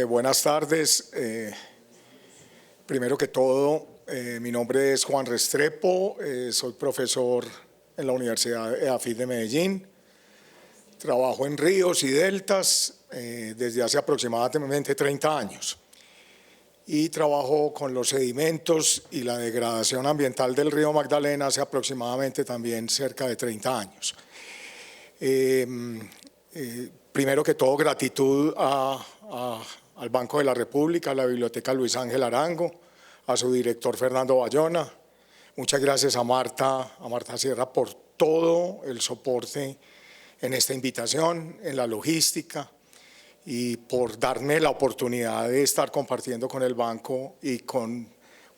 Buenas tardes. Primero que todo, mi nombre es Juan Restrepo, soy profesor en la Universidad EAFIT de Medellín. Trabajo en ríos y deltas desde hace aproximadamente 30 años. Y trabajo con los sedimentos y la degradación ambiental del río Magdalena hace aproximadamente también cerca de 30 años. Primero que todo, gratitud al Banco de la República, a la Biblioteca Luis Ángel Arango, a su director Fernando Bayona. Muchas gracias a Marta Sierra por todo el soporte en esta invitación, en la logística y por darme la oportunidad de estar compartiendo con el banco y con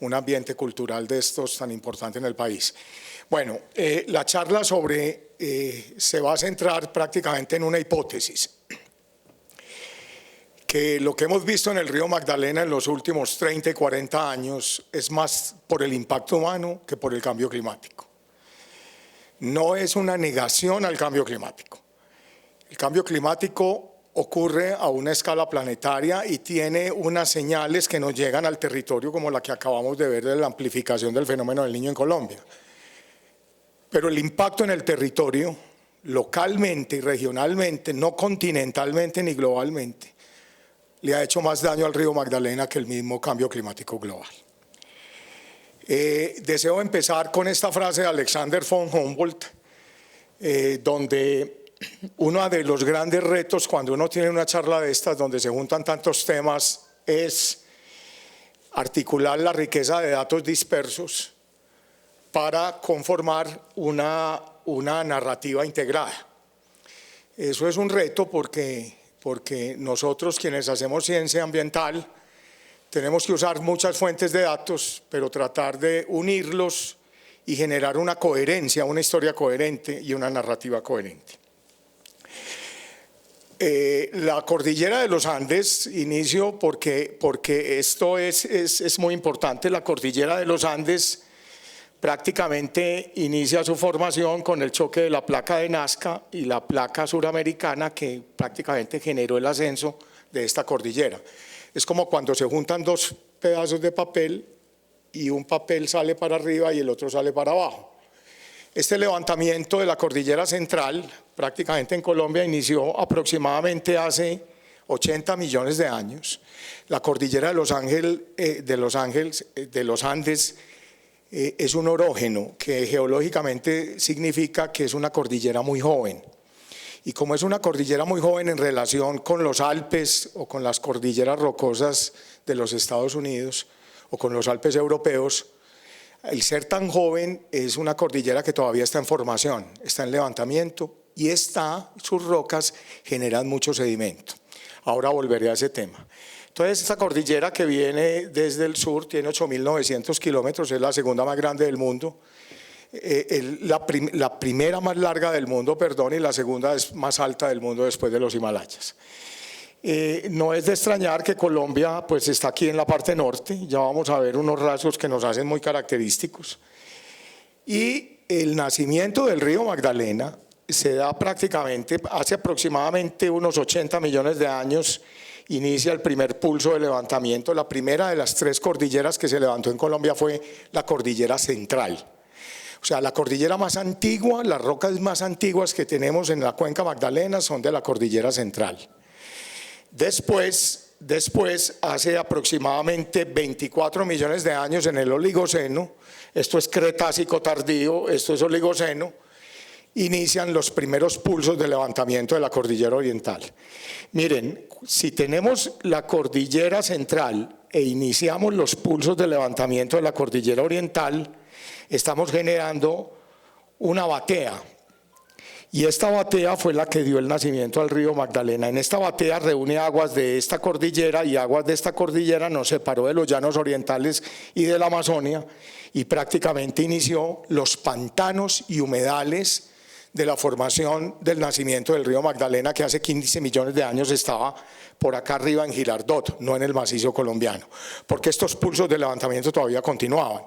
un ambiente cultural de estos tan importante en el país. Bueno, la charla se va a centrar prácticamente en una hipótesis, que lo que hemos visto en el río Magdalena en los últimos 30 y 40 años es más por el impacto humano que por el cambio climático. No es una negación al cambio climático. El cambio climático ocurre a una escala planetaria y tiene unas señales que nos llegan al territorio, como la que acabamos de ver de la amplificación del fenómeno del Niño en Colombia. Pero el impacto en el territorio, localmente y regionalmente, no continentalmente ni globalmente, le ha hecho más daño al río Magdalena que el mismo cambio climático global. Deseo empezar con esta frase de Alexander von Humboldt, donde uno de los grandes retos cuando uno tiene una charla de estas, donde se juntan tantos temas, es articular la riqueza de datos dispersos para conformar una narrativa integrada. Eso es un reto porque nosotros, quienes hacemos ciencia ambiental, tenemos que usar muchas fuentes de datos, pero tratar de unirlos y generar una coherencia, una historia coherente y una narrativa coherente. La cordillera de los Andes, inicio porque esto es muy importante. La cordillera de los Andes prácticamente inicia su formación con el choque de la placa de Nazca y la placa suramericana, que prácticamente generó el ascenso de esta cordillera. Es como cuando se juntan dos pedazos de papel y un papel sale para arriba y el otro sale para abajo. Este levantamiento de la cordillera central, prácticamente en Colombia, inició aproximadamente hace 80 millones de años. La cordillera de los Andes es un orógeno, que geológicamente significa que es una cordillera muy joven. Y como es una cordillera muy joven en relación con los Alpes o con las cordilleras rocosas de los Estados Unidos o con los Alpes europeos, el ser tan joven es una cordillera que todavía está en formación, está en levantamiento y sus rocas generan mucho sedimento. Ahora volveré a ese tema. Entonces, esta cordillera que viene desde el sur tiene 8.900 kilómetros, es la segunda más grande del mundo, la primera más larga del mundo, perdón, y la segunda es más alta del mundo después de los Himalayas. No es de extrañar que Colombia pues está aquí en la parte norte, ya vamos a ver unos rasgos que nos hacen muy característicos. Y el nacimiento del río Magdalena se da prácticamente hace aproximadamente unos 80 millones de años. Inicia el primer pulso de levantamiento. La primera de las tres cordilleras que se levantó en Colombia fue la cordillera central. O sea, la cordillera más antigua, las rocas más antiguas que tenemos en la cuenca Magdalena son de la cordillera central. Después, hace aproximadamente 24 millones de años en el Oligoceno, esto es Cretácico tardío, esto es Oligoceno, inician los primeros pulsos de levantamiento de la cordillera oriental. Miren, si tenemos la cordillera central e iniciamos los pulsos de levantamiento de la cordillera oriental, estamos generando una batea. Y esta batea fue la que dio el nacimiento al río Magdalena. En esta batea reúne aguas de esta cordillera y aguas de esta cordillera nos separó de los llanos orientales y de la Amazonia y prácticamente inició los pantanos y humedales de la formación del nacimiento del río Magdalena, que hace 15 millones de años estaba por acá arriba en Girardot, no en el macizo colombiano, porque estos pulsos de levantamiento todavía continuaban.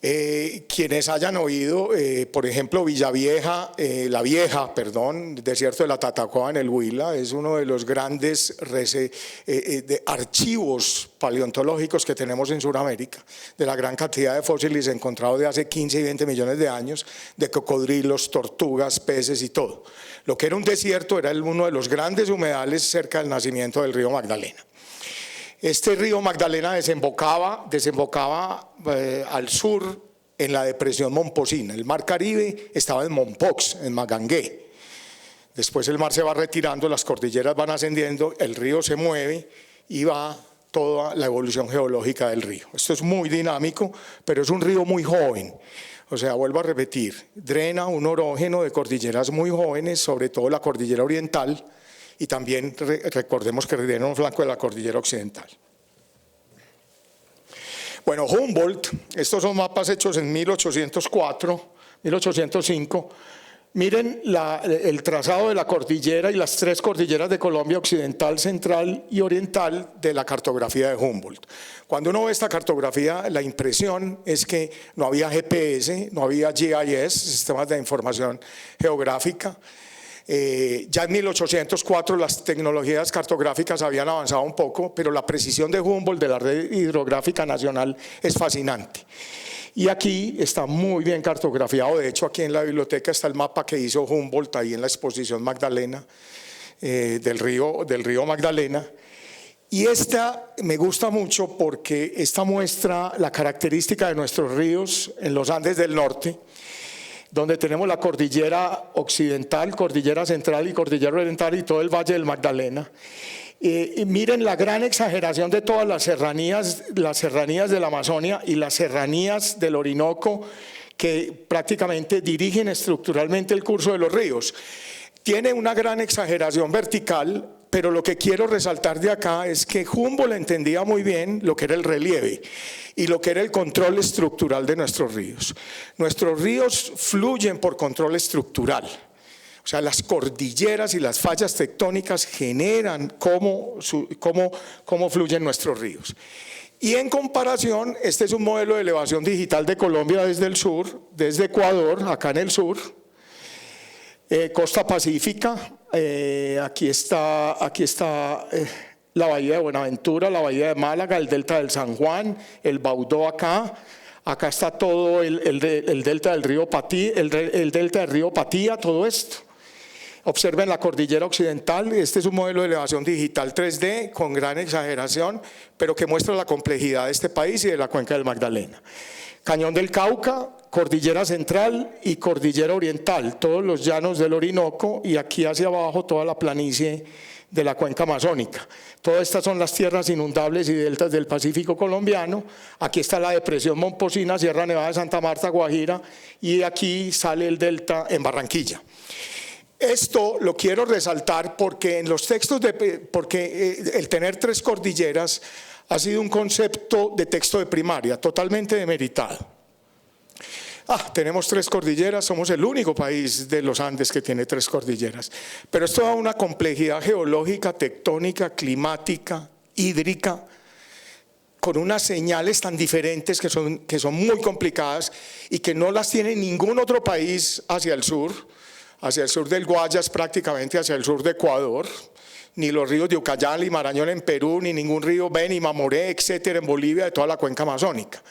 Quienes hayan oído, por ejemplo, Villavieja, La Vieja, perdón, desierto de la Tatacoa en el Huila, es uno de los grandes de archivos paleontológicos que tenemos en Sudamérica, de la gran cantidad de fósiles encontrados de hace 15 y 20 millones de años, de cocodrilos, tortugas, peces y todo. Lo que era un desierto era uno de los grandes humedales cerca del nacimiento del río Magdalena. Este río Magdalena desembocaba al sur en la depresión Momposina. El mar Caribe estaba en Mompox, en Magangué. Después el mar se va retirando, las cordilleras van ascendiendo, el río se mueve y va toda la evolución geológica del río. Esto es muy dinámico, pero es un río muy joven. O sea, vuelvo a repetir, drena un orógeno de cordilleras muy jóvenes, sobre todo la cordillera oriental, y también recordemos que drena un flanco de la cordillera occidental. Bueno, Humboldt, estos son mapas hechos en 1804, 1805. Miren el trazado de la cordillera y las tres cordilleras de Colombia, occidental, central y oriental, de la cartografía de Humboldt. Cuando uno ve esta cartografía, la impresión es que no había GPS, no había GIS, sistemas de información geográfica. Ya en 1804 las tecnologías cartográficas habían avanzado un poco, pero la precisión de Humboldt de la red hidrográfica nacional es fascinante. Y aquí está muy bien cartografiado. De hecho, aquí en la biblioteca está el mapa que hizo Humboldt ahí en la exposición Magdalena, del río Magdalena. Y esta me gusta mucho porque esta muestra la característica de nuestros ríos en los Andes del norte, donde tenemos la cordillera occidental, cordillera central y cordillera oriental y todo el Valle del Magdalena. Y miren la gran exageración de todas las serranías de la Amazonia y las serranías del Orinoco, que prácticamente dirigen estructuralmente el curso de los ríos. Tiene una gran exageración vertical, pero lo que quiero resaltar de acá es que Humboldt entendía muy bien lo que era el relieve y lo que era el control estructural de nuestros ríos. Nuestros ríos fluyen por control estructural. O sea, las cordilleras y las fallas tectónicas generan cómo fluyen nuestros ríos. Y en comparación, este es un modelo de elevación digital de Colombia desde el sur, desde Ecuador, acá en el sur, costa pacífica, aquí está la bahía de Buenaventura, la bahía de Málaga, el delta del San Juan, el Baudó acá está todo el delta del río Patía, el delta del río Patía, todo esto. Observen la cordillera occidental. Este es un modelo de elevación digital 3D con gran exageración, pero que muestra la complejidad de este país y de la cuenca del Magdalena. Cañón del Cauca, cordillera central y cordillera oriental, todos los llanos del Orinoco, y aquí hacia abajo toda la planicie de la cuenca amazónica. Todas estas son las tierras inundables y deltas del Pacífico colombiano. Aquí está la depresión Momposina, Sierra Nevada de Santa Marta, Guajira, y aquí sale el delta en Barranquilla. Esto lo quiero resaltar porque en los textos, el tener tres cordilleras ha sido un concepto de texto de primaria, totalmente demeritado. Tenemos tres cordilleras, somos el único país de los Andes que tiene tres cordilleras. Pero esto da una complejidad geológica, tectónica, climática, hídrica, con unas señales tan diferentes que son muy complicadas y que no las tiene ningún otro país hacia el sur del Guayas, prácticamente hacia el sur de Ecuador, ni los ríos de Ucayali y Marañón en Perú, ni ningún río Beni, Mamoré, etcétera, en Bolivia, de toda la cuenca amazónica.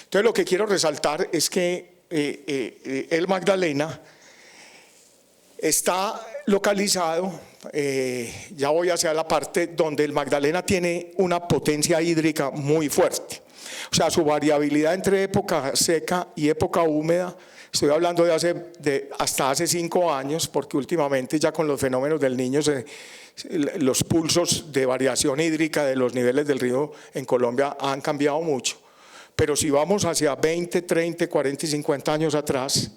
Entonces lo que quiero resaltar es que el Magdalena está localizado, ya voy hacia la parte donde el Magdalena tiene una potencia hídrica muy fuerte. O sea, su variabilidad entre época seca y época húmeda, estoy hablando de hasta hace 5 años, porque últimamente ya con los fenómenos del Niño los pulsos de variación hídrica de los niveles del río en Colombia han cambiado mucho. Pero si vamos hacia 20, 30, 40 y 50 años atrás,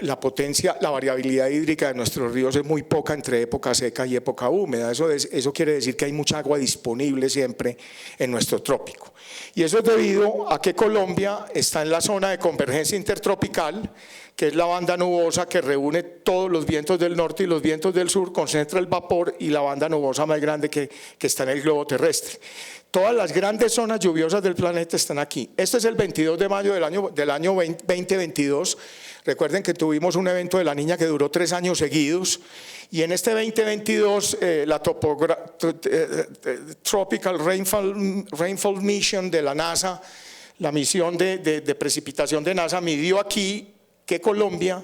la variabilidad hídrica de nuestros ríos es muy poca entre época seca y época húmeda. Eso quiere decir que hay mucha agua disponible siempre en nuestro trópico. Y eso es debido a que Colombia está en la zona de convergencia intertropical, que es la banda nubosa que reúne todos los vientos del norte y los vientos del sur, concentra el vapor, y la banda nubosa más grande que está en el globo terrestre. Todas las grandes zonas lluviosas del planeta están aquí. Este es el 22 de mayo del año 2022. Recuerden que tuvimos un evento de la Niña que duró 3 años seguidos, y en este 2022 la Tropical Rainfall Mission de la NASA, la misión de precipitación de NASA, midió aquí que Colombia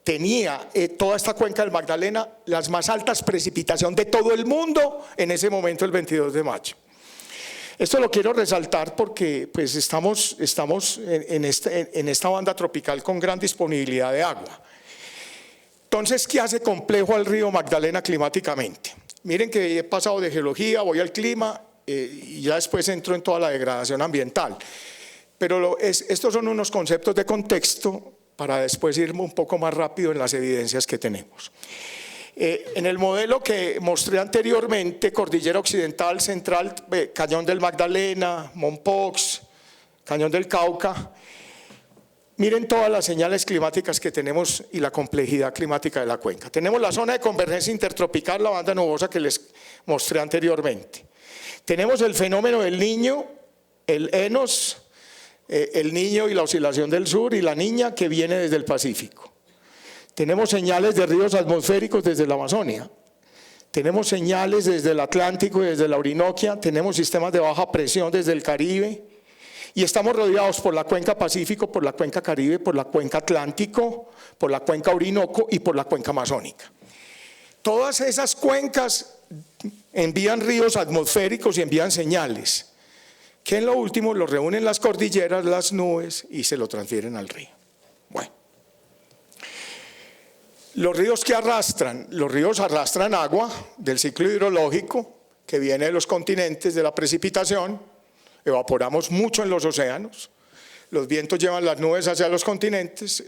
tenía toda esta cuenca del Magdalena las más altas precipitación de todo el mundo en ese momento, el 22 de mayo. Esto lo quiero resaltar porque pues estamos en esta banda tropical con gran disponibilidad de agua. Entonces, ¿qué hace complejo al río Magdalena climáticamente? Miren que he pasado de geología, voy al clima y ya después entro en toda la degradación ambiental. Pero estos son unos conceptos de contexto para después irme un poco más rápido en las evidencias que tenemos. En el modelo que mostré anteriormente, Cordillera Occidental, Central, Cañón del Magdalena, Mompox, Cañón del Cauca, miren todas las señales climáticas que tenemos y la complejidad climática de la cuenca. Tenemos la zona de convergencia intertropical, la banda nubosa que les mostré anteriormente. Tenemos el fenómeno del Niño, el ENOS, el Niño y la oscilación del sur, y la Niña que viene desde el Pacífico. Tenemos señales de ríos atmosféricos desde la Amazonia. Tenemos señales desde el Atlántico y desde la Orinoquia. Tenemos sistemas de baja presión desde el Caribe. Y estamos rodeados por la cuenca Pacífico, por la cuenca Caribe, por la cuenca Atlántico, por la cuenca Orinoco y por la cuenca Amazónica. Todas esas cuencas envían ríos atmosféricos y envían señales, que en lo último lo reúnen las cordilleras, las nubes, y se lo transfieren al río. Bueno, los ríos que arrastran, los ríos arrastran agua del ciclo hidrológico que viene de los continentes, de la precipitación. Evaporamos mucho en los océanos, los vientos llevan las nubes hacia los continentes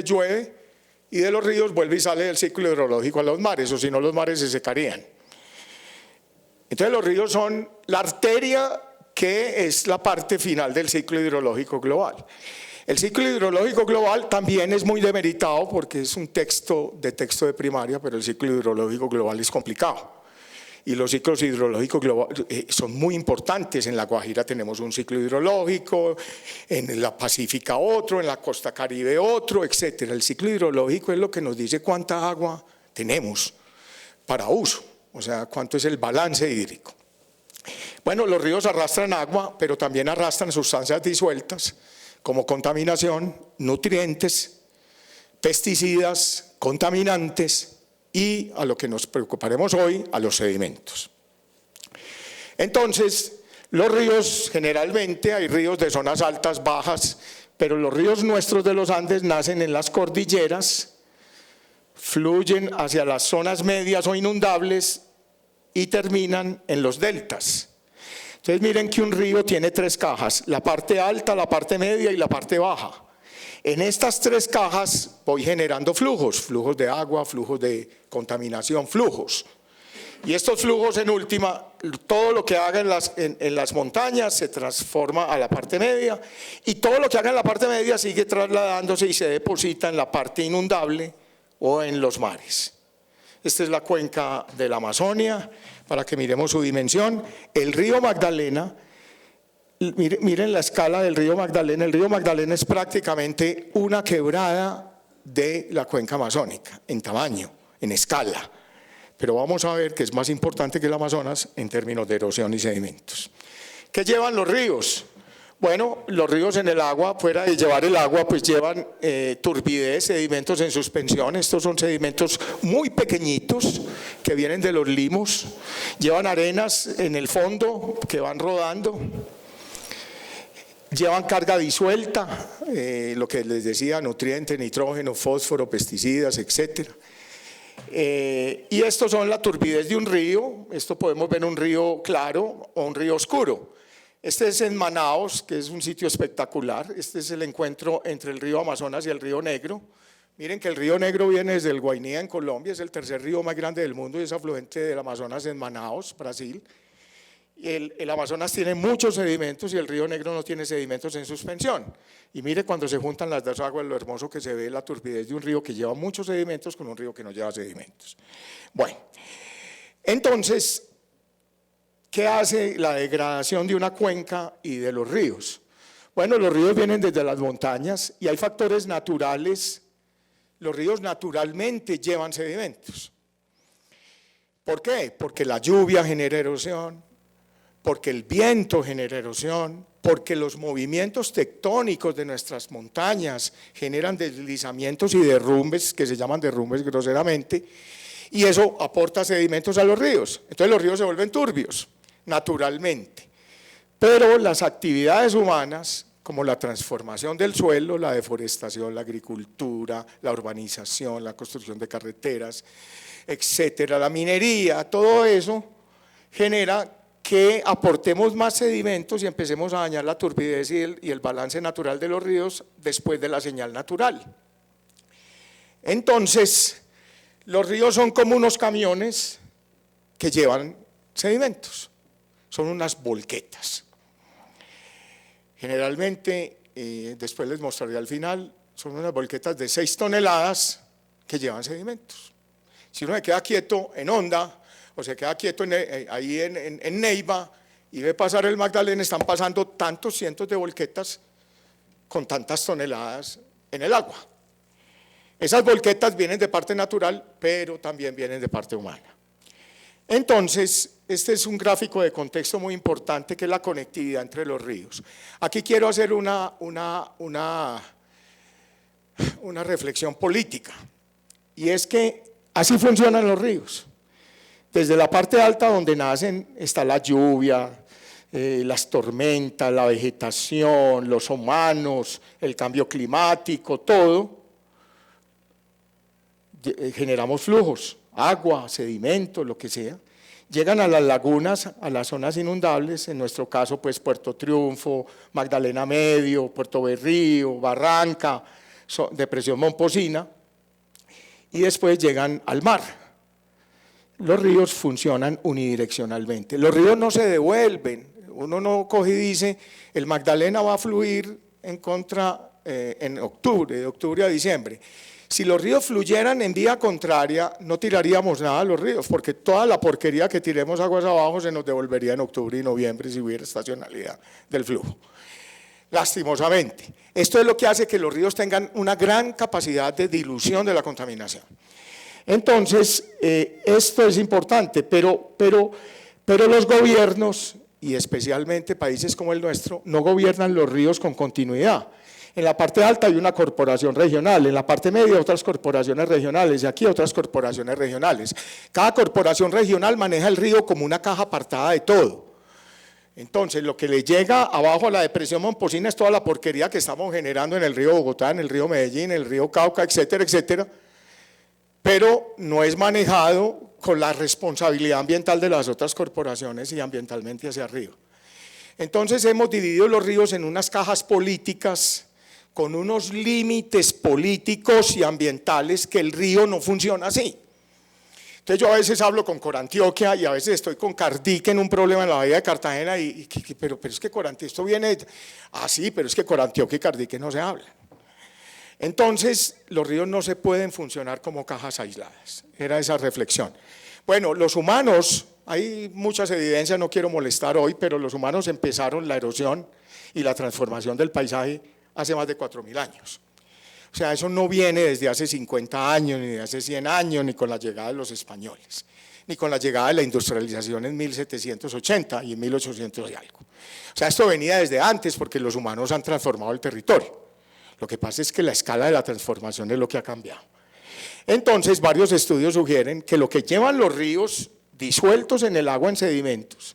llueve, y de los ríos vuelve y sale del ciclo hidrológico a los mares, o si no los mares se secarían. Entonces los ríos son la arteria que es la parte final del ciclo hidrológico global. El ciclo hidrológico global también es muy demeritado porque es un texto de primaria, pero el ciclo hidrológico global es complicado. Y los ciclos hidrológicos globales son muy importantes. En la Guajira tenemos un ciclo hidrológico, en la Pacífica otro, en la costa Caribe otro, etc. El ciclo hidrológico es lo que nos dice cuánta agua tenemos para uso, o sea, cuánto es el balance hídrico. Bueno, los ríos arrastran agua, pero también arrastran sustancias disueltas como contaminación, nutrientes, pesticidas, contaminantes, y a lo que nos preocuparemos hoy, a los sedimentos. Entonces, los ríos generalmente, hay ríos de zonas altas, bajas, pero los ríos nuestros de los Andes nacen en las cordilleras, fluyen hacia las zonas medias o inundables y terminan en los deltas. Entonces miren que un río tiene 3 cajas, la parte alta, la parte media y la parte baja. En estas 3 cajas voy generando flujos de agua, flujos de contaminación, flujos. Y estos flujos en última, todo lo que haga en las montañas se transforma a la parte media, y todo lo que haga en la parte media sigue trasladándose y se deposita en la parte inundable o en los mares. Esta es la cuenca de la Amazonia, para que miremos su dimensión. El río Magdalena, miren la escala del río Magdalena. El río Magdalena es prácticamente una quebrada de la cuenca amazónica, en tamaño, en escala. Pero vamos a ver que es más importante que el Amazonas en términos de erosión y sedimentos. ¿Qué llevan los ríos? Bueno, los ríos en el agua, fuera de llevar el agua, pues llevan turbidez, sedimentos en suspensión. Estos son sedimentos muy pequeñitos que vienen de los limos. Llevan arenas en el fondo que van rodando. Llevan carga disuelta, lo que les decía, nutrientes, nitrógeno, fósforo, pesticidas, etc. Y estos son la turbidez de un río. Esto podemos ver un río claro o un río oscuro. Este es en Manaos, que es un sitio espectacular. Este es el encuentro entre el río Amazonas y el río Negro. Miren que el río Negro viene desde el Guainía en Colombia, es el 3er río más grande del mundo y es afluente del Amazonas en Manaos, Brasil. el Amazonas tiene muchos sedimentos y el Río Negro no tiene sedimentos en suspensión. Y mire cuando se juntan las dos aguas lo hermoso que se ve la turbidez de un río que lleva muchos sedimentos con un río que no lleva sedimentos. Bueno, entonces, ¿qué hace la degradación de una cuenca y de los ríos? Bueno, los ríos vienen desde las montañas y hay factores naturales. Los ríos naturalmente llevan sedimentos. ¿Por qué? Porque la lluvia genera erosión, porque el viento genera erosión, porque los movimientos tectónicos de nuestras montañas generan deslizamientos y derrumbes, que se llaman derrumbes groseramente, y eso aporta sedimentos a los ríos. Entonces los ríos se vuelven turbios, naturalmente. Pero las actividades humanas, como la transformación del suelo, la deforestación, la agricultura, la urbanización, la construcción de carreteras, etcétera, la minería, todo eso genera que aportemos más sedimentos y empecemos a dañar la turbidez y el balance natural de los ríos después de la señal natural. Entonces, los ríos son como unos camiones que llevan sedimentos, son unas volquetas. Generalmente, después les mostraré al final, son unas volquetas de 6 toneladas que llevan sedimentos. Si uno se queda quieto en Honda, o se queda quieto ahí en Neiva y ve pasar el Magdalena, están pasando tantos cientos de volquetas con tantas toneladas en el agua. Esas volquetas vienen de parte natural, pero también vienen de parte humana. Entonces, este es un gráfico de contexto muy importante que es la conectividad entre los ríos. Aquí quiero hacer una reflexión política, y es que así funcionan los ríos. Desde la parte alta donde nacen está la lluvia, las tormentas, la vegetación, los humanos, el cambio climático, todo. Generamos flujos, agua, sedimentos, lo que sea. Llegan a las lagunas, a las zonas inundables, en nuestro caso pues Puerto Triunfo, Magdalena Medio, Puerto Berrío, Barranca, Depresión Momposina, y después llegan al mar. Los ríos funcionan unidireccionalmente, los ríos no se devuelven, uno no coge y dice el Magdalena va a fluir en octubre, de octubre a diciembre. Si los ríos fluyeran en vía contraria, no tiraríamos nada a los ríos, porque toda la porquería que tiremos aguas abajo se nos devolvería en octubre y noviembre si hubiera estacionalidad del flujo. Lastimosamente, esto es lo que hace que los ríos tengan una gran capacidad de dilución de la contaminación. Entonces, esto es importante, pero los gobiernos, y especialmente países como el nuestro, no gobiernan los ríos con continuidad. En la parte alta hay una corporación regional, en la parte media otras corporaciones regionales y aquí otras corporaciones regionales. Cada corporación regional maneja el río como una caja apartada de todo. Entonces, lo que le llega abajo a la depresión Momposina es toda la porquería que estamos generando en el río Bogotá, en el río Medellín, en el río Cauca, etcétera, etcétera, pero no es manejado con la responsabilidad ambiental de las otras corporaciones y ambientalmente hacia arriba. Entonces, hemos dividido los ríos en unas cajas políticas con unos límites políticos y ambientales que el río no funciona así. Entonces yo a veces hablo con Corantioquia y a veces estoy con Cardique en un problema en la bahía de Cartagena pero es que Corantioquia, esto viene, sí, pero es que Corantioquia y Cardique no se hablan. Entonces los ríos no se pueden funcionar como cajas aisladas, era esa reflexión. Bueno, los humanos, hay muchas evidencias, no quiero molestar hoy, pero los humanos empezaron la erosión y la transformación del paisaje hace más de 4.000 años. O sea, eso no viene desde hace 50 años, ni de hace 100 años, ni con la llegada de los españoles, ni con la llegada de la industrialización en 1780 y en 1800 y algo. O sea, esto venía desde antes porque los humanos han transformado el territorio. Lo que pasa es que la escala de la transformación es lo que ha cambiado. Entonces, varios estudios sugieren que lo que llevan los ríos disueltos en el agua en sedimentos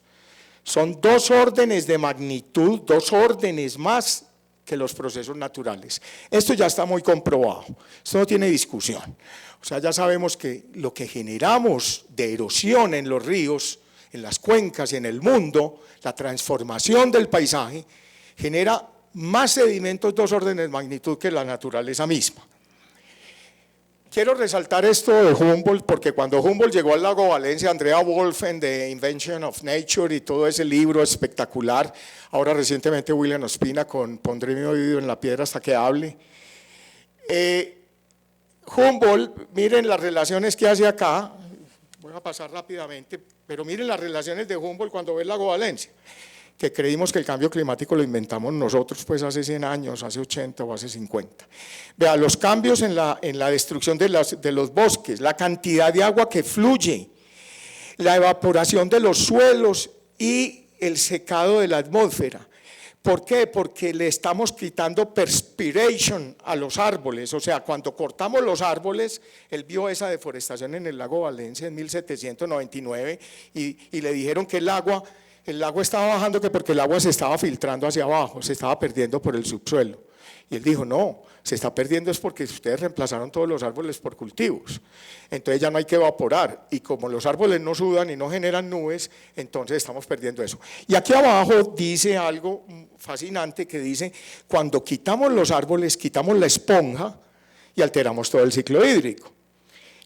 son 2 órdenes de magnitud, 2 órdenes más que los procesos naturales. Esto ya está muy comprobado, esto no tiene discusión. O sea, ya sabemos que lo que generamos de erosión en los ríos, en las cuencas y en el mundo, la transformación del paisaje, genera más sedimentos 2 órdenes de magnitud que la naturaleza misma. Quiero resaltar esto de Humboldt porque cuando Humboldt llegó al lago Valencia, Andrea Wolfen de Invention of Nature y todo ese libro espectacular, ahora recientemente William Ospina con Pondré mi oído en la piedra hasta que hable. Humboldt, miren las relaciones que hace acá, voy a pasar rápidamente, pero miren las relaciones de Humboldt cuando ve el lago Valencia, que creímos que el cambio climático lo inventamos nosotros pues hace 100 años, hace 80 o hace 50. Vea, los cambios en la destrucción de los bosques, la cantidad de agua que fluye, la evaporación de los suelos y el secado de la atmósfera. ¿Por qué? Porque le estamos quitando perspiration a los árboles, o sea, cuando cortamos los árboles, él vio esa deforestación en el lago Valencia en 1799 y le dijeron que el agua estaba bajando porque el agua se estaba filtrando hacia abajo, se estaba perdiendo por el subsuelo. Y él dijo, no, se está perdiendo es porque ustedes reemplazaron todos los árboles por cultivos. Entonces ya no hay que evaporar. Y como los árboles no sudan y no generan nubes, entonces estamos perdiendo eso. Y aquí abajo dice algo fascinante que dice, cuando quitamos los árboles, quitamos la esponja y alteramos todo el ciclo hídrico,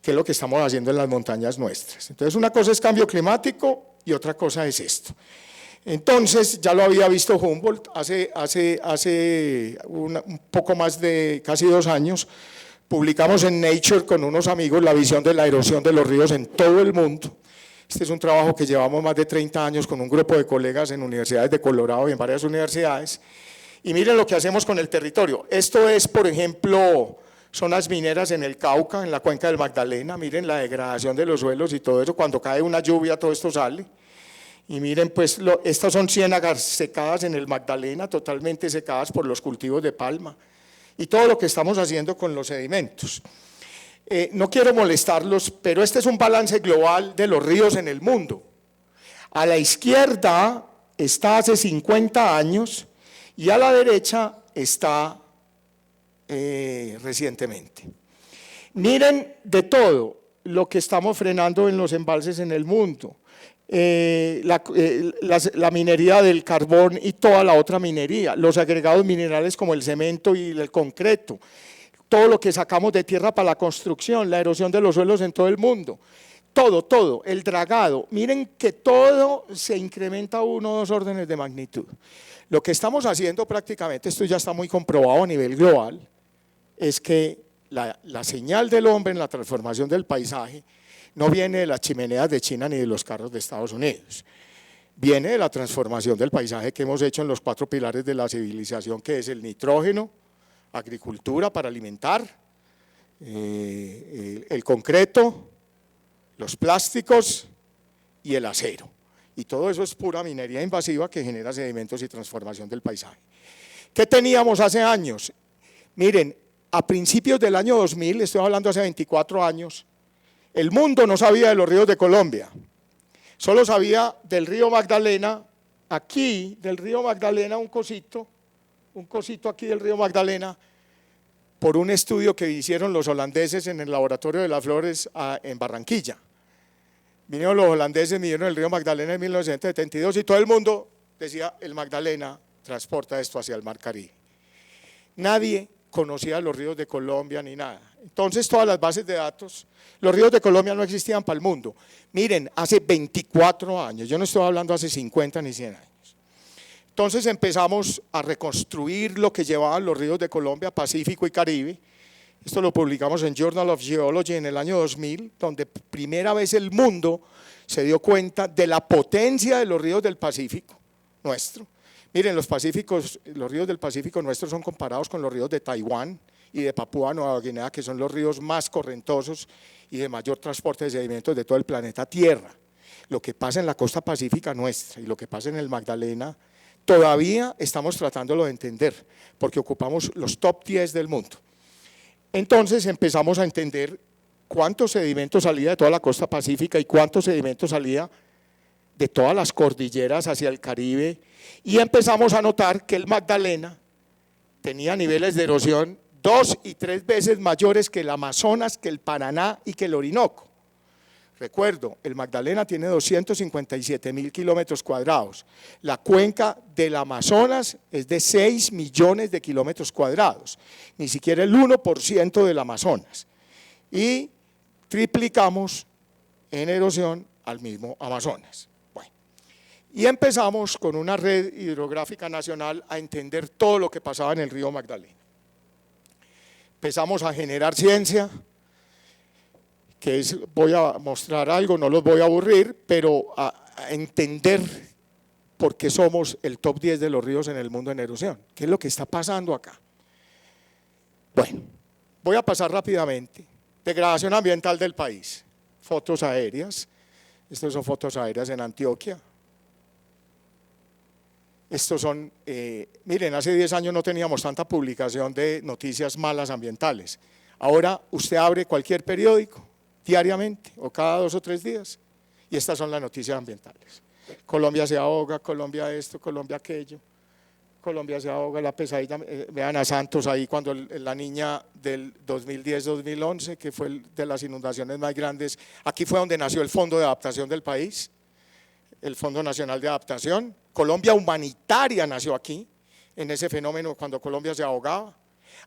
que es lo que estamos haciendo en las montañas nuestras. Entonces una cosa es cambio climático y otra cosa es esto. Entonces, ya lo había visto Humboldt hace un poco más de casi 2 años, publicamos en Nature con unos amigos la visión de la erosión de los ríos en todo el mundo. Este es un trabajo que llevamos más de 30 años con un grupo de colegas en universidades de Colorado y en varias universidades. Y miren lo que hacemos con el territorio. Esto es, por ejemplo, zonas mineras en el Cauca, en la cuenca del Magdalena. Miren la degradación de los suelos y todo eso. Cuando cae una lluvia, todo esto sale. Y miren, pues, estas son ciénagas secadas en el Magdalena, totalmente secadas por los cultivos de palma. Y todo lo que estamos haciendo con los sedimentos. No quiero molestarlos, pero este es un balance global de los ríos en el mundo. A la izquierda está hace 50 años y a la derecha está recientemente. Miren de todo lo que estamos frenando en los embalses en el mundo. La minería del carbón y toda la otra minería, los agregados minerales como el cemento y el concreto, todo lo que sacamos de tierra para la construcción, la erosión de los suelos en todo el mundo, todo, el dragado, miren que todo se incrementa 1 o 2 órdenes de magnitud. Lo que estamos haciendo prácticamente, esto ya está muy comprobado a nivel global, es que la señal del hombre en la transformación del paisaje no viene de las chimeneas de China ni de los carros de Estados Unidos, viene de la transformación del paisaje que hemos hecho en los 4 pilares de la civilización, que es el nitrógeno, agricultura para alimentar, el concreto, los plásticos y el acero. Y todo eso es pura minería invasiva que genera sedimentos y transformación del paisaje. ¿Qué teníamos hace años? Miren, a principios del año 2000, estoy hablando hace 24 años, el mundo no sabía de los ríos de Colombia, solo sabía del río Magdalena, aquí del río Magdalena un cosito aquí del río Magdalena, por un estudio que hicieron los holandeses en el laboratorio de las flores en Barranquilla. Vinieron los holandeses, midieron el río Magdalena en 1972 y todo el mundo decía, el Magdalena transporta esto hacia el mar Caribe. Nadie conocía los ríos de Colombia ni nada. Entonces todas las bases de datos, los ríos de Colombia no existían para el mundo. Miren, hace 24 años, yo no estoy hablando hace 50 ni 100 años. Entonces empezamos a reconstruir lo que llevaban los ríos de Colombia, Pacífico y Caribe. Esto lo publicamos en Journal of Geology en el año 2000, donde primera vez el mundo se dio cuenta de la potencia de los ríos del Pacífico nuestro. Miren, los ríos del Pacífico nuestros son comparados con los ríos de Taiwán y de Papúa Nueva Guinea, que son los ríos más correntosos y de mayor transporte de sedimentos de todo el planeta Tierra. Lo que pasa en la costa pacífica nuestra y lo que pasa en el Magdalena, todavía estamos tratándolo de entender, porque ocupamos los top 10 del mundo. Entonces empezamos a entender cuánto sedimento salía de toda la costa pacífica y cuánto sedimento salía de todas las cordilleras hacia el Caribe, y empezamos a notar que el Magdalena tenía niveles de erosión 2 y 3 veces mayores que el Amazonas, que el Paraná y que el Orinoco. Recuerdo, el Magdalena tiene 257.000 kilómetros cuadrados, la cuenca del Amazonas es de 6 millones de kilómetros cuadrados, ni siquiera el 1% del Amazonas. y triplicamos en erosión al mismo Amazonas. Bueno, y empezamos con una red hidrográfica nacional a entender todo lo que pasaba en el río Magdalena. Empezamos a generar ciencia, que es, voy a mostrar algo, no los voy a aburrir, pero a entender por qué somos el top 10 de los ríos en el mundo en erosión. ¿Qué es lo que está pasando acá? Bueno, voy a pasar rápidamente. Degradación ambiental del país, fotos aéreas. Estas son fotos aéreas en Antioquia. Estos son, miren, hace 10 años no teníamos tanta publicación de noticias malas ambientales. Ahora usted abre cualquier periódico diariamente o cada 2 o 3 días y estas son las noticias ambientales. Colombia se ahoga, Colombia esto, Colombia aquello. Colombia se ahoga, la pesadilla, vean a Santos ahí cuando la niña del 2010-2011, que fue de las inundaciones más grandes, aquí fue donde nació el Fondo de Adaptación del país, el Fondo Nacional de Adaptación. Colombia Humanitaria nació aquí, en ese fenómeno cuando Colombia se ahogaba.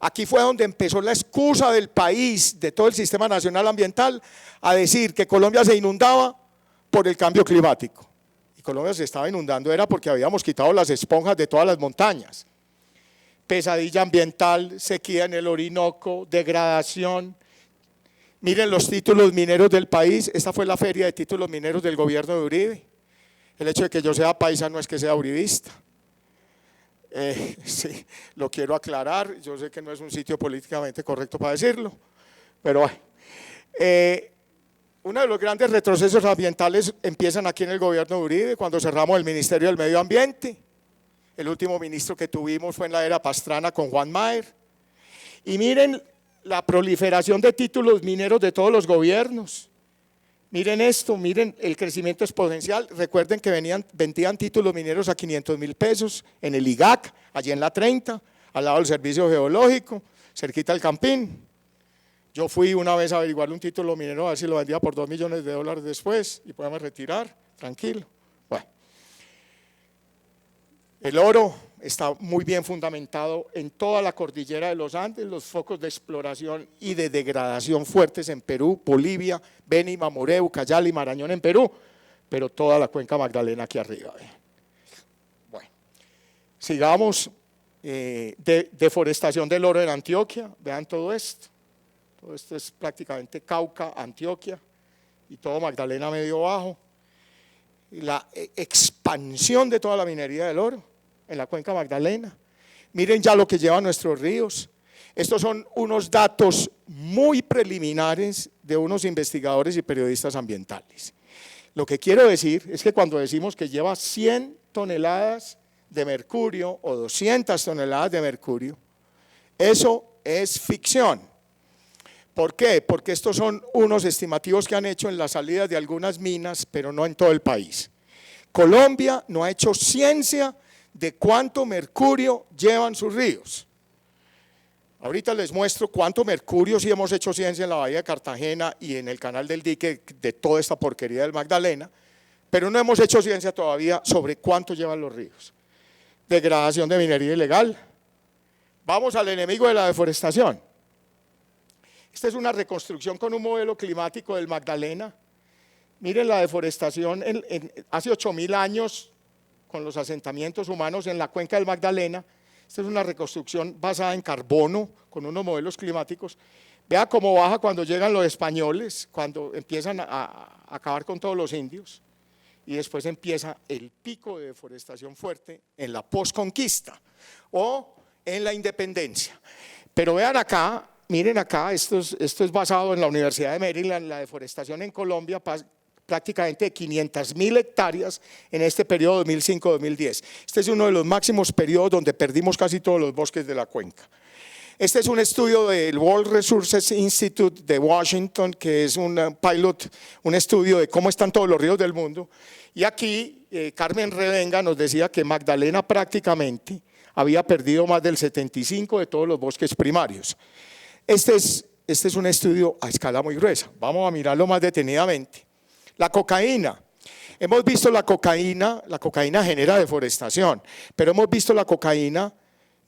Aquí fue donde empezó la excusa del país, de todo el Sistema Nacional Ambiental, a decir que Colombia se inundaba por el cambio climático. Colombia se estaba inundando era porque habíamos quitado las esponjas de todas las montañas. Pesadilla ambiental, sequía en el Orinoco, degradación. Miren los títulos mineros del país. Esta fue la feria de títulos mineros del gobierno de Uribe. El hecho de que yo sea paisa no es que sea uribista. Sí, lo quiero aclarar. Yo sé que no es un sitio políticamente correcto para decirlo, pero bueno. Uno de los grandes retrocesos ambientales empiezan aquí en el gobierno de Uribe, cuando cerramos el Ministerio del Medio Ambiente. El último ministro que tuvimos fue en la era Pastrana con Juan Mayer. Y miren la proliferación de títulos mineros de todos los gobiernos. Miren esto, miren el crecimiento exponencial. Recuerden que vendían títulos mineros a 500.000 pesos en el IGAC, allí en la 30, al lado del Servicio Geológico, cerquita del Campín. Yo fui una vez a averiguar un título minero a ver si lo vendía por $2 millones después y podíamos retirar, tranquilo. Bueno, el oro está muy bien fundamentado en toda la cordillera de los Andes, los focos de exploración y de degradación fuertes en Perú, Bolivia, Beni, Mamoré, Cayali, Marañón en Perú, pero toda la cuenca Magdalena aquí arriba. Bueno, sigamos, deforestación del oro en Antioquia, vean todo esto. Todo esto es prácticamente Cauca, Antioquia y todo Magdalena medio bajo. La expansión de toda la minería del oro en la cuenca Magdalena. Miren ya lo que llevan nuestros ríos. Estos son unos datos muy preliminares de unos investigadores y periodistas ambientales. Lo que quiero decir es que cuando decimos que lleva 100 toneladas de mercurio o 200 toneladas de mercurio, eso es ficción. ¿Por qué? Porque estos son unos estimativos que han hecho en las salidas de algunas minas, pero no en todo el país. Colombia no ha hecho ciencia de cuánto mercurio llevan sus ríos. Ahorita les muestro cuánto mercurio sí hemos hecho ciencia en la Bahía de Cartagena y en el Canal del Dique de toda esta porquería del Magdalena, pero no hemos hecho ciencia todavía sobre cuánto llevan los ríos. Degradación de minería ilegal. Vamos al enemigo de la deforestación. Esta es una reconstrucción con un modelo climático del Magdalena. Miren la deforestación hace 8.000 años con los asentamientos humanos en la cuenca del Magdalena. Esta es una reconstrucción basada en carbono con unos modelos climáticos. Vea cómo baja cuando llegan los españoles, cuando empiezan a acabar con todos los indios. Y después empieza el pico de deforestación fuerte en la posconquista o en la independencia. Pero vean acá. Miren acá, esto es basado en la Universidad de Maryland, la deforestación en Colombia, prácticamente de 500.000 hectáreas en este periodo 2005-2010. Este es uno de los máximos periodos donde perdimos casi todos los bosques de la cuenca. Este es un estudio del World Resources Institute de Washington, que es un pilot, un estudio de cómo están todos los ríos del mundo. Y aquí Carmen Revenga nos decía que Magdalena prácticamente había perdido más del 75% de todos los bosques primarios. Este es un estudio a escala muy gruesa. Vamos a mirarlo más detenidamente. La cocaína. Hemos visto la cocaína genera deforestación, pero hemos visto la cocaína,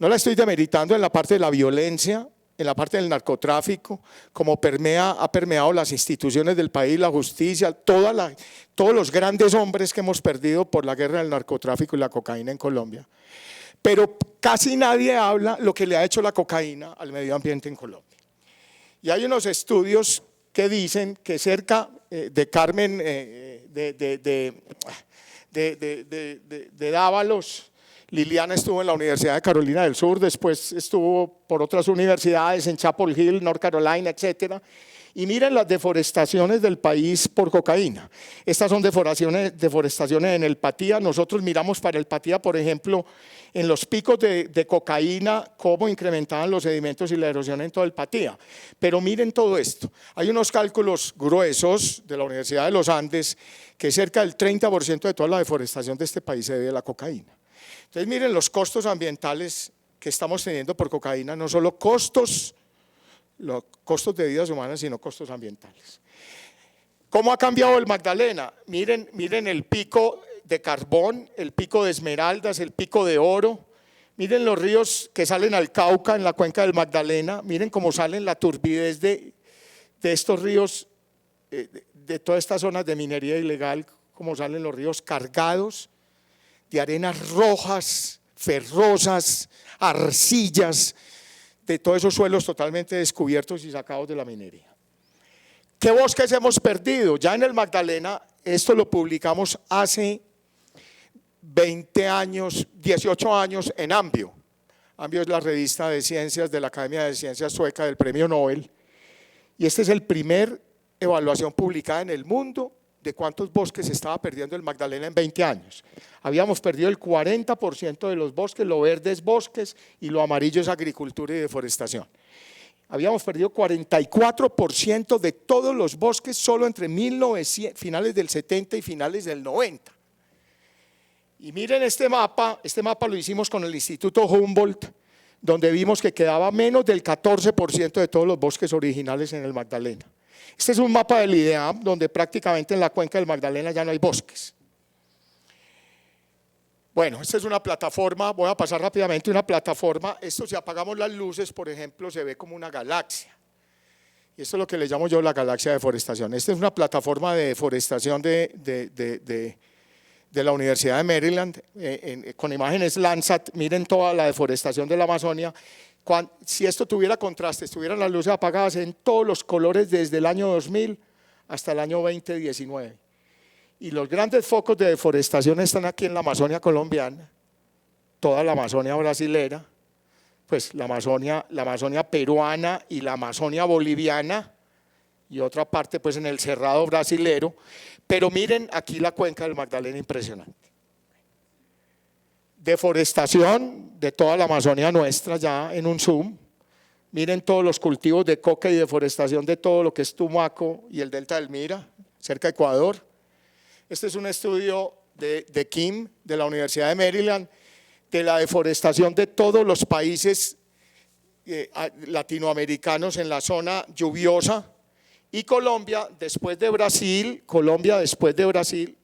no la estoy demeritando en la parte de la violencia en la parte del narcotráfico, como ha permeado las instituciones del país, la justicia, todos los grandes hombres que hemos perdido por la guerra del narcotráfico y la cocaína en Colombia. Pero casi nadie habla lo que le ha hecho la cocaína al medio ambiente en Colombia. Y hay unos estudios que dicen que cerca de Carmen de Dávalos, Liliana estuvo en la Universidad de Carolina del Sur, después estuvo por otras universidades en Chapel Hill, North Carolina, etcétera. Y miren las deforestaciones del país por cocaína. Estas son deforestaciones en el Patía. Nosotros miramos para el Patía, por ejemplo, en los picos de cocaína, cómo incrementaban los sedimentos y la erosión en todo el Patía. Pero miren todo esto. Hay unos cálculos gruesos de la Universidad de los Andes que cerca del 30% de toda la deforestación de este país se debe a la cocaína. Entonces miren los costos ambientales que estamos teniendo por cocaína, no solo los costos de vidas humanas, sino costos ambientales. ¿Cómo ha cambiado el Magdalena? Miren el pico de carbón, el pico de esmeraldas, el pico de oro. Miren los ríos que salen al Cauca en la cuenca del Magdalena. Miren cómo salen la turbidez de estos ríos, de todas estas zonas de minería ilegal, cómo salen los ríos cargados de arenas rojas, ferrosas, arcillas, de todos esos suelos totalmente descubiertos y sacados de la minería. ¿Qué bosques hemos perdido? Ya en el Magdalena, esto lo publicamos hace 20 años, 18 años en Ambio. Ambio es la revista de ciencias de la Academia de Ciencias Sueca del Premio Nobel. Y esta es la primera evaluación publicada en el mundo de cuántos bosques se estaba perdiendo el Magdalena en 20 años. Habíamos perdido el 40% de los bosques, lo verde es bosques y lo amarillo es agricultura y deforestación. Habíamos perdido 44% de todos los bosques solo entre finales del 70 y finales del 90. Y miren este mapa lo hicimos con el Instituto Humboldt, donde vimos que quedaba menos del 14% de todos los bosques originales en el Magdalena. Este es un mapa del IDEAM donde prácticamente en la cuenca del Magdalena ya no hay bosques. Bueno, esta es una plataforma, voy a pasar rápidamente una plataforma. Esto, si apagamos las luces, por ejemplo, se ve como una galaxia. Y esto es lo que le llamo yo la galaxia de deforestación. Esta es una plataforma de deforestación de la Universidad de Maryland, con imágenes Landsat. Miren toda la deforestación de la Amazonia. Si esto tuviera contraste, estuvieran las luces apagadas en todos los colores desde el año 2000 hasta el año 2019. Y los grandes focos de deforestación están aquí en la Amazonia colombiana, toda la Amazonia brasilera, pues la Amazonia peruana y la Amazonia boliviana, y otra parte pues en el Cerrado brasilero. Pero miren aquí la cuenca del Magdalena, impresionante. Deforestación de toda la Amazonia nuestra ya en un zoom. Miren todos los cultivos de coca y deforestación de todo lo que es Tumaco y el delta del Mira, cerca de Ecuador. Este es un estudio de Kim, de la Universidad de Maryland, de la deforestación de todos los países latinoamericanos en la zona lluviosa. Y Colombia, después de Brasil,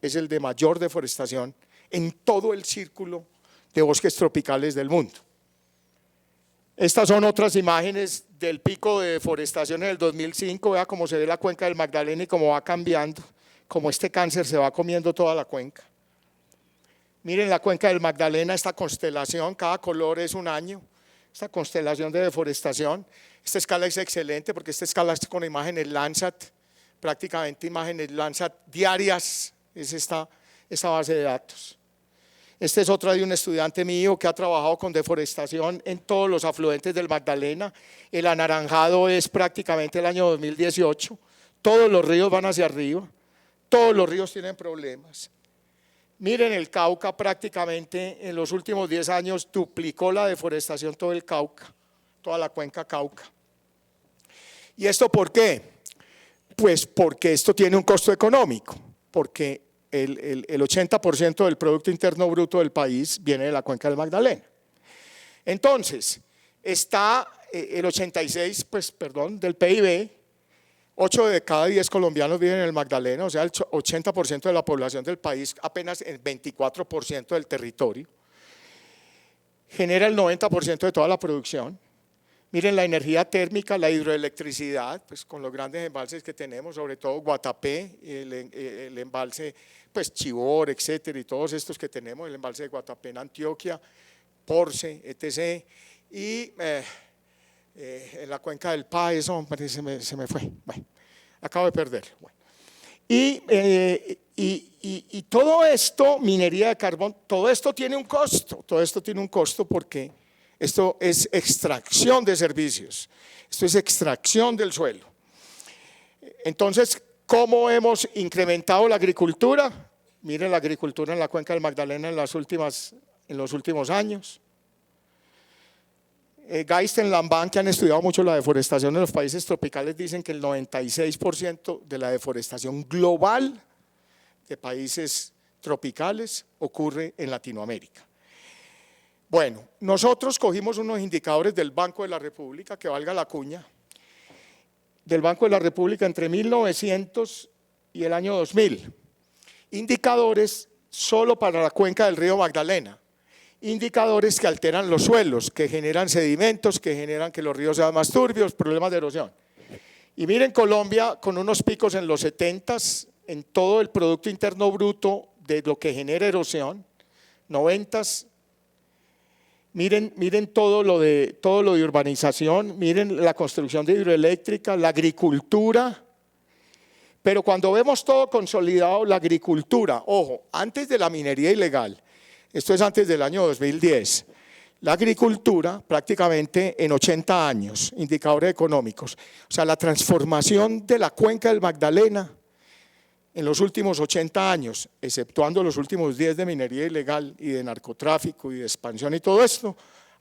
es el de mayor deforestación en todo el círculo de bosques tropicales del mundo. Estas son otras imágenes del pico de deforestación en el 2005. Vea cómo se ve la cuenca del Magdalena y cómo va cambiando, cómo este cáncer se va comiendo toda la cuenca. Miren la cuenca del Magdalena, esta constelación, cada color es un año, esta constelación de deforestación. Esta escala es excelente porque esta escala es con imágenes Landsat, prácticamente imágenes Landsat diarias, es esta base de datos. Esta es otra de un estudiante mío que ha trabajado con deforestación en todos los afluentes del Magdalena. El anaranjado es prácticamente el año 2018. Todos los ríos van hacia arriba, todos los ríos tienen problemas. Miren el Cauca, prácticamente en los últimos 10 años duplicó la deforestación todo el Cauca, toda la cuenca Cauca. ¿Y esto por qué? Pues porque esto tiene un costo económico, porque el 80% del Producto Interno Bruto del país viene de la cuenca del Magdalena. Entonces, está el 86% del PIB, 8 de cada 10 colombianos viven en el Magdalena, o sea, el 80% de la población del país, apenas el 24% del territorio, genera el 90% de toda la producción. Miren la energía térmica, la hidroelectricidad, pues con los grandes embalses que tenemos, sobre todo Guatapé, el embalse pues Chivor, etcétera, y todos estos que tenemos, el embalse de Guatapé en Antioquia, Porce, etc. Y en la cuenca del Pá, eso se me fue, bueno, acabo de perderlo. Bueno. Y todo esto, minería de carbón, todo esto tiene un costo, porque esto es extracción de servicios, esto es extracción del suelo. Entonces, ¿cómo hemos incrementado la agricultura? Miren la agricultura en la cuenca del Magdalena en los últimos años. Geisten, Lamban, que han estudiado mucho la deforestación en los países tropicales, dicen que el 96% de la deforestación global de países tropicales ocurre en Latinoamérica. Bueno, nosotros cogimos unos indicadores del Banco de la República, que valga la cuña, del Banco de la República entre 1900 y el año 2000, indicadores solo para la cuenca del río Magdalena, indicadores que alteran los suelos, que generan sedimentos, que generan que los ríos sean más turbios, problemas de erosión. Y miren Colombia con unos picos en los 70s en todo el Producto Interno Bruto de lo que genera erosión, 90s. Miren todo lo de urbanización, miren la construcción de hidroeléctrica, la agricultura. Pero cuando vemos todo consolidado, la agricultura, ojo, antes de la minería ilegal, esto es antes del año 2010, la agricultura prácticamente en 80 años, indicadores económicos, o sea, la transformación de la cuenca del Magdalena en los últimos 80 años, exceptuando los últimos 10 de minería ilegal y de narcotráfico y de expansión y todo esto,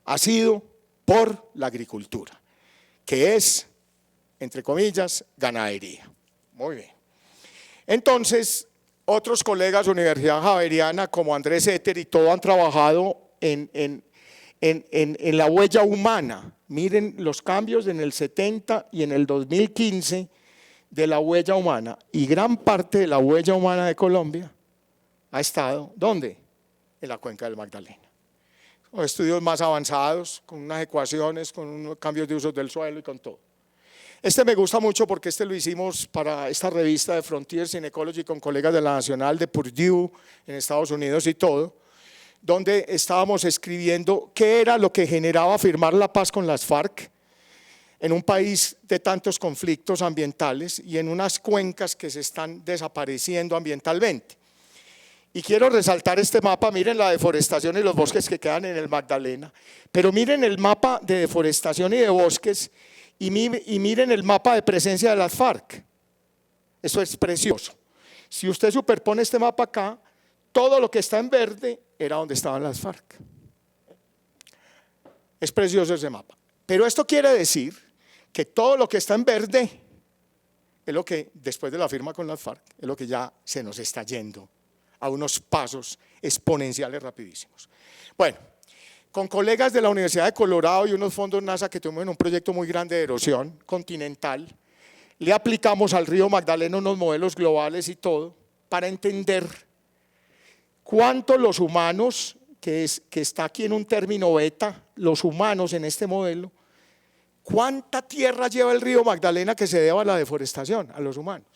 ha sido por la agricultura, que es, entre comillas, ganadería. Muy bien. Entonces, otros colegas de Universidad Javeriana como Andrés Eter y todo han trabajado en la huella humana. Miren los cambios en el 70 y en el 2015 de la huella humana, y gran parte de la huella humana de Colombia ha estado, ¿dónde? En la cuenca del Magdalena. Con estudios más avanzados, con unas ecuaciones, con unos cambios de usos del suelo y con todo. Este me gusta mucho porque este lo hicimos para esta revista de Frontiers in Ecology con colegas de la Nacional de Purdue en Estados Unidos y todo, donde estábamos escribiendo qué era lo que generaba firmar la paz con las FARC en un país de tantos conflictos ambientales y en unas cuencas que se están desapareciendo ambientalmente. Y quiero resaltar este mapa, miren la deforestación y los bosques que quedan en el Magdalena, pero miren el mapa de deforestación y de bosques y miren el mapa de presencia de las FARC. Eso es precioso. Si usted superpone este mapa acá, todo lo que está en verde era donde estaban las FARC. Es precioso ese mapa. Pero esto quiere decir que todo lo que está en verde es lo que, después de la firma con las FARC, es lo que ya se nos está yendo a unos pasos exponenciales rapidísimos. Bueno, con colegas de la Universidad de Colorado y unos fondos NASA que tuvimos en un proyecto muy grande de erosión continental, le aplicamos al río Magdalena unos modelos globales y todo para entender cuánto los humanos, que está aquí en un término beta, los humanos en este modelo, cuánta tierra lleva el río Magdalena que se deba a la deforestación, a los humanos.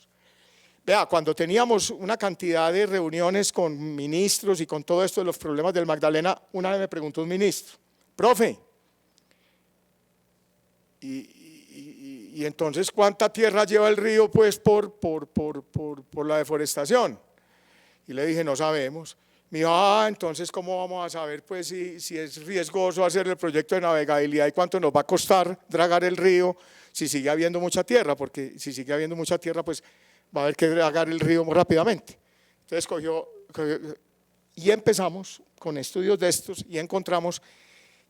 Vea, cuando teníamos una cantidad de reuniones con ministros y con todo esto de los problemas del Magdalena, una vez me preguntó un ministro, profe, y entonces ¿cuánta tierra lleva el río pues por la deforestación? Y le dije, no sabemos. Me dijo, entonces ¿cómo vamos a saber pues si es riesgoso hacer el proyecto de navegabilidad y cuánto nos va a costar dragar el río si sigue habiendo mucha tierra? Porque si sigue habiendo mucha tierra pues va a haber que dragar el río muy rápidamente. Entonces cogió y empezamos con estudios de estos y encontramos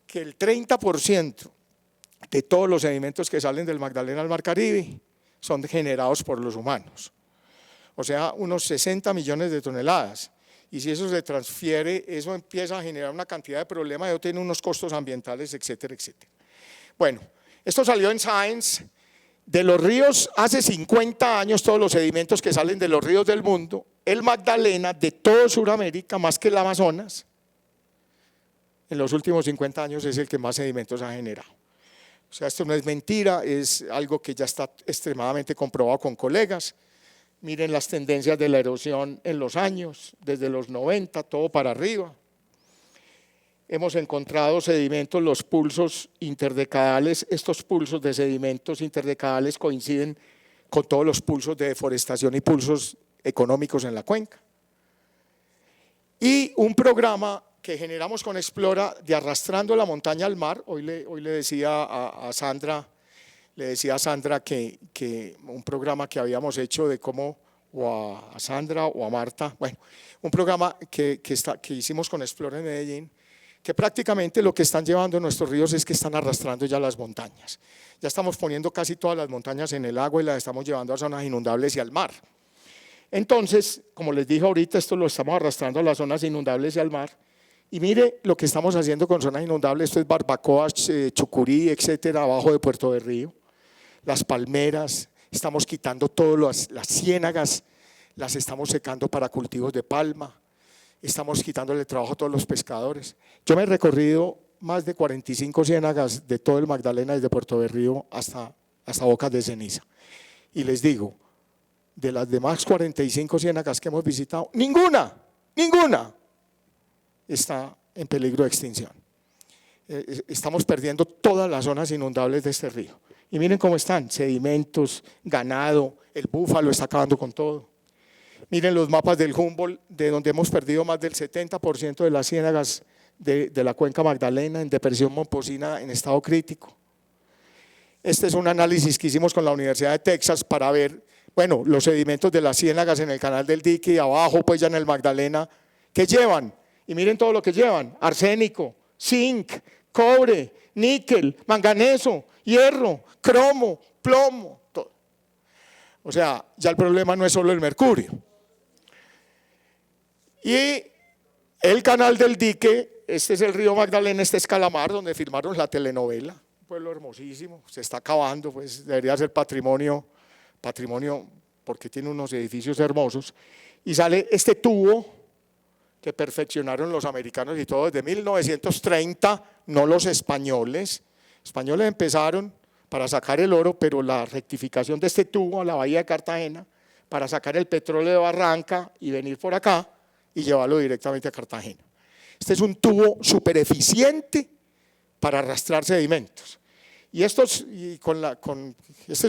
que el 30% de todos los sedimentos que salen del Magdalena al Mar Caribe son generados por los humanos. O sea, unos 60 millones de toneladas. Y si eso se transfiere, eso empieza a generar una cantidad de problemas, eso tiene unos costos ambientales, etcétera, etcétera. Bueno, esto salió en Science. De los ríos, hace 50 años, todos los sedimentos que salen de los ríos del mundo, el Magdalena de toda Sudamérica, más que el Amazonas, en los últimos 50 años es el que más sedimentos ha generado. O sea, esto no es mentira, es algo que ya está extremadamente comprobado con colegas. Miren las tendencias de la erosión en los años, desde los 90, todo para arriba. Hemos encontrado sedimentos, los pulsos interdecadales, estos pulsos de sedimentos interdecadales coinciden con todos los pulsos de deforestación y pulsos económicos en la cuenca. Y un programa que generamos con Explora de arrastrando la montaña al mar. Hoy le decía a Sandra, que un programa que habíamos hecho de cómo, o a Sandra o a Marta, bueno, un programa que hicimos con Explora en Medellín, que prácticamente lo que están llevando nuestros ríos es que están arrastrando ya las montañas. Ya estamos poniendo casi todas las montañas en el agua y las estamos llevando a zonas inundables y al mar. Entonces, como les dije ahorita, esto lo estamos arrastrando a las zonas inundables y al mar. Y mire lo que estamos haciendo con zonas inundables, esto es Barbacoa, Chucurí, etcétera, abajo de Puerto de Río. Las palmeras, estamos quitando todas las ciénagas, las estamos secando para cultivos de palma. Estamos quitándole trabajo a todos los pescadores. Yo me he recorrido más de 45 ciénagas de todo el Magdalena, desde Puerto de Río hasta Bocas de Ceniza. Y les digo, de las demás 45 ciénagas que hemos visitado, ninguna está en peligro de extinción. Estamos perdiendo todas las zonas inundables de este río. Y miren cómo están, sedimentos, ganado, el búfalo está acabando con todo. Miren los mapas del Humboldt, de donde hemos perdido más del 70% de las ciénagas de la cuenca Magdalena en depresión momposina en estado crítico. Este es un análisis que hicimos con la Universidad de Texas para ver, bueno, los sedimentos de las ciénagas en el canal del dique y abajo, pues ya en el Magdalena, ¿qué llevan? Y miren todo lo que llevan: arsénico, zinc, cobre, níquel, manganeso, hierro, cromo, plomo, todo. O sea, ya el problema no es solo el mercurio. Y el canal del dique, este es el río Magdalena, este es Calamar, donde filmaron la telenovela, un pueblo hermosísimo, se está acabando, pues debería ser patrimonio porque tiene unos edificios hermosos. Y sale este tubo que perfeccionaron los americanos y todo desde 1930, no los españoles. Españoles empezaron para sacar el oro, pero la rectificación de este tubo a la bahía de Cartagena para sacar el petróleo de Barranca y venir por acá y llevarlo directamente a Cartagena. Este es un tubo súper eficiente para arrastrar sedimentos. Y este es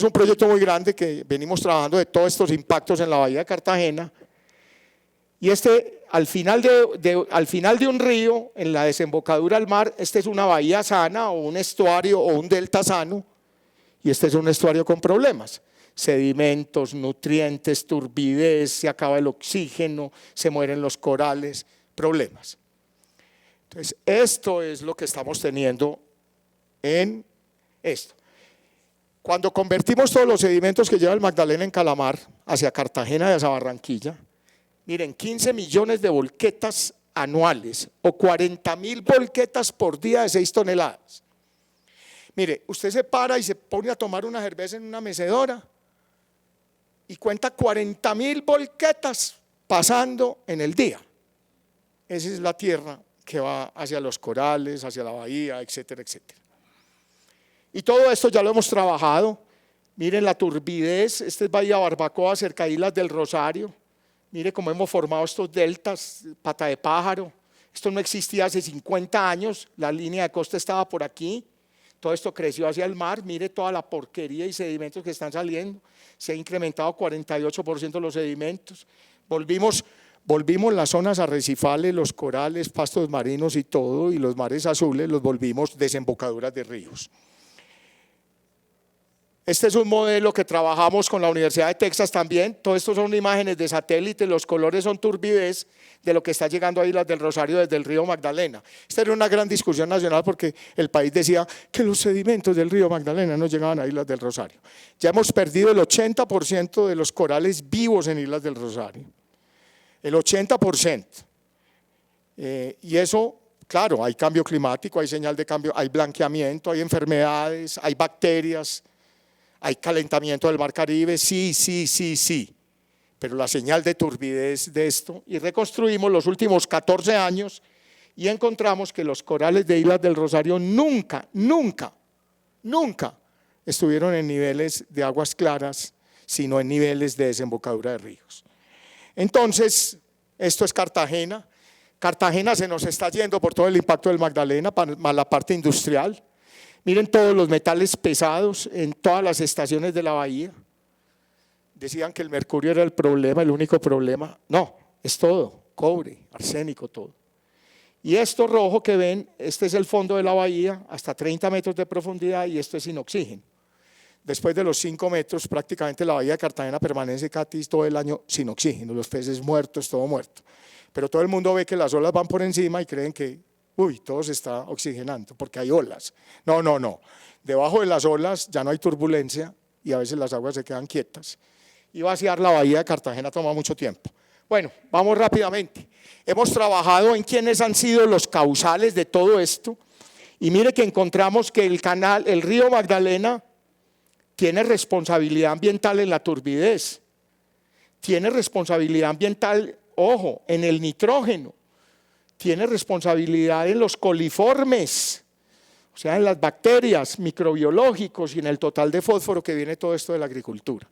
un proyecto muy grande que venimos trabajando de todos estos impactos en la bahía de Cartagena. Y al final de un río, en la desembocadura al mar, este es una bahía sana o un estuario o un delta sano, y este es un estuario con problemas. Sedimentos, nutrientes, turbidez, se acaba el oxígeno, se mueren los corales, problemas. Entonces, esto es lo que estamos teniendo en esto. Cuando convertimos todos los sedimentos que lleva el Magdalena en Calamar hacia Cartagena y hacia Barranquilla, miren, 15 millones de volquetas anuales o 40.000 volquetas por día de 6 toneladas. Mire, usted se para y se pone a tomar una cerveza en una mecedora y cuenta 40.000 volquetas pasando en el día. Esa es la tierra que va hacia los corales, hacia la bahía, etcétera, etcétera. Y todo esto ya lo hemos trabajado. Miren la turbidez, este es Bahía Barbacoa, cerca de Islas del Rosario. Mire cómo hemos formado estos deltas, Pata de Pájaro. Esto no existía hace 50 años, la línea de costa estaba por aquí. Todo esto creció hacia el mar, mire toda la porquería y sedimentos que están saliendo. Se ha incrementado 48% los sedimentos. Volvimos las zonas arrecifales, los corales, pastos marinos y todo, y los mares azules los volvimos desembocaduras de ríos. Este es un modelo que trabajamos con la Universidad de Texas también. Todo esto son imágenes de satélite, los colores son turbidez de lo que está llegando a Islas del Rosario desde el río Magdalena. Esta era una gran discusión nacional porque el país decía que los sedimentos del río Magdalena no llegaban a Islas del Rosario. Ya hemos perdido el 80% de los corales vivos en Islas del Rosario. El 80%. Y eso, claro, hay cambio climático, hay señal de cambio, hay blanqueamiento, hay enfermedades, hay bacterias. Hay calentamiento del mar Caribe, sí, pero la señal de turbidez de esto, y reconstruimos los últimos 14 años y encontramos que los corales de Islas del Rosario nunca nunca estuvieron en niveles de aguas claras, sino en niveles de desembocadura de ríos. Entonces, esto es Cartagena. Cartagena se nos está yendo por todo el impacto del Magdalena, más la parte industrial. Miren todos los metales pesados en todas las estaciones de la bahía. Decían que el mercurio era el problema, el único problema. No, es todo, cobre, arsénico, todo. Y esto rojo que ven, este es el fondo de la bahía, hasta 30 metros de profundidad, y esto es sin oxígeno. Después de los 5 metros, prácticamente la bahía de Cartagena permanece casi todo el año sin oxígeno, los peces muertos, todo muerto. Pero todo el mundo ve que las olas van por encima y creen que, todo se está oxigenando, porque hay olas. No, no, no. Debajo de las olas ya no hay turbulencia y a veces las aguas se quedan quietas. Y vaciar la bahía de Cartagena toma mucho tiempo. Bueno, vamos rápidamente. Hemos trabajado en quiénes han sido los causales de todo esto. Y mire que encontramos que el río Magdalena tiene responsabilidad ambiental en la turbidez. Tiene responsabilidad ambiental, ojo, en el nitrógeno. Tiene responsabilidad en los coliformes, o sea, en las bacterias, microbiológicos y en el total de fósforo que viene todo esto de la agricultura.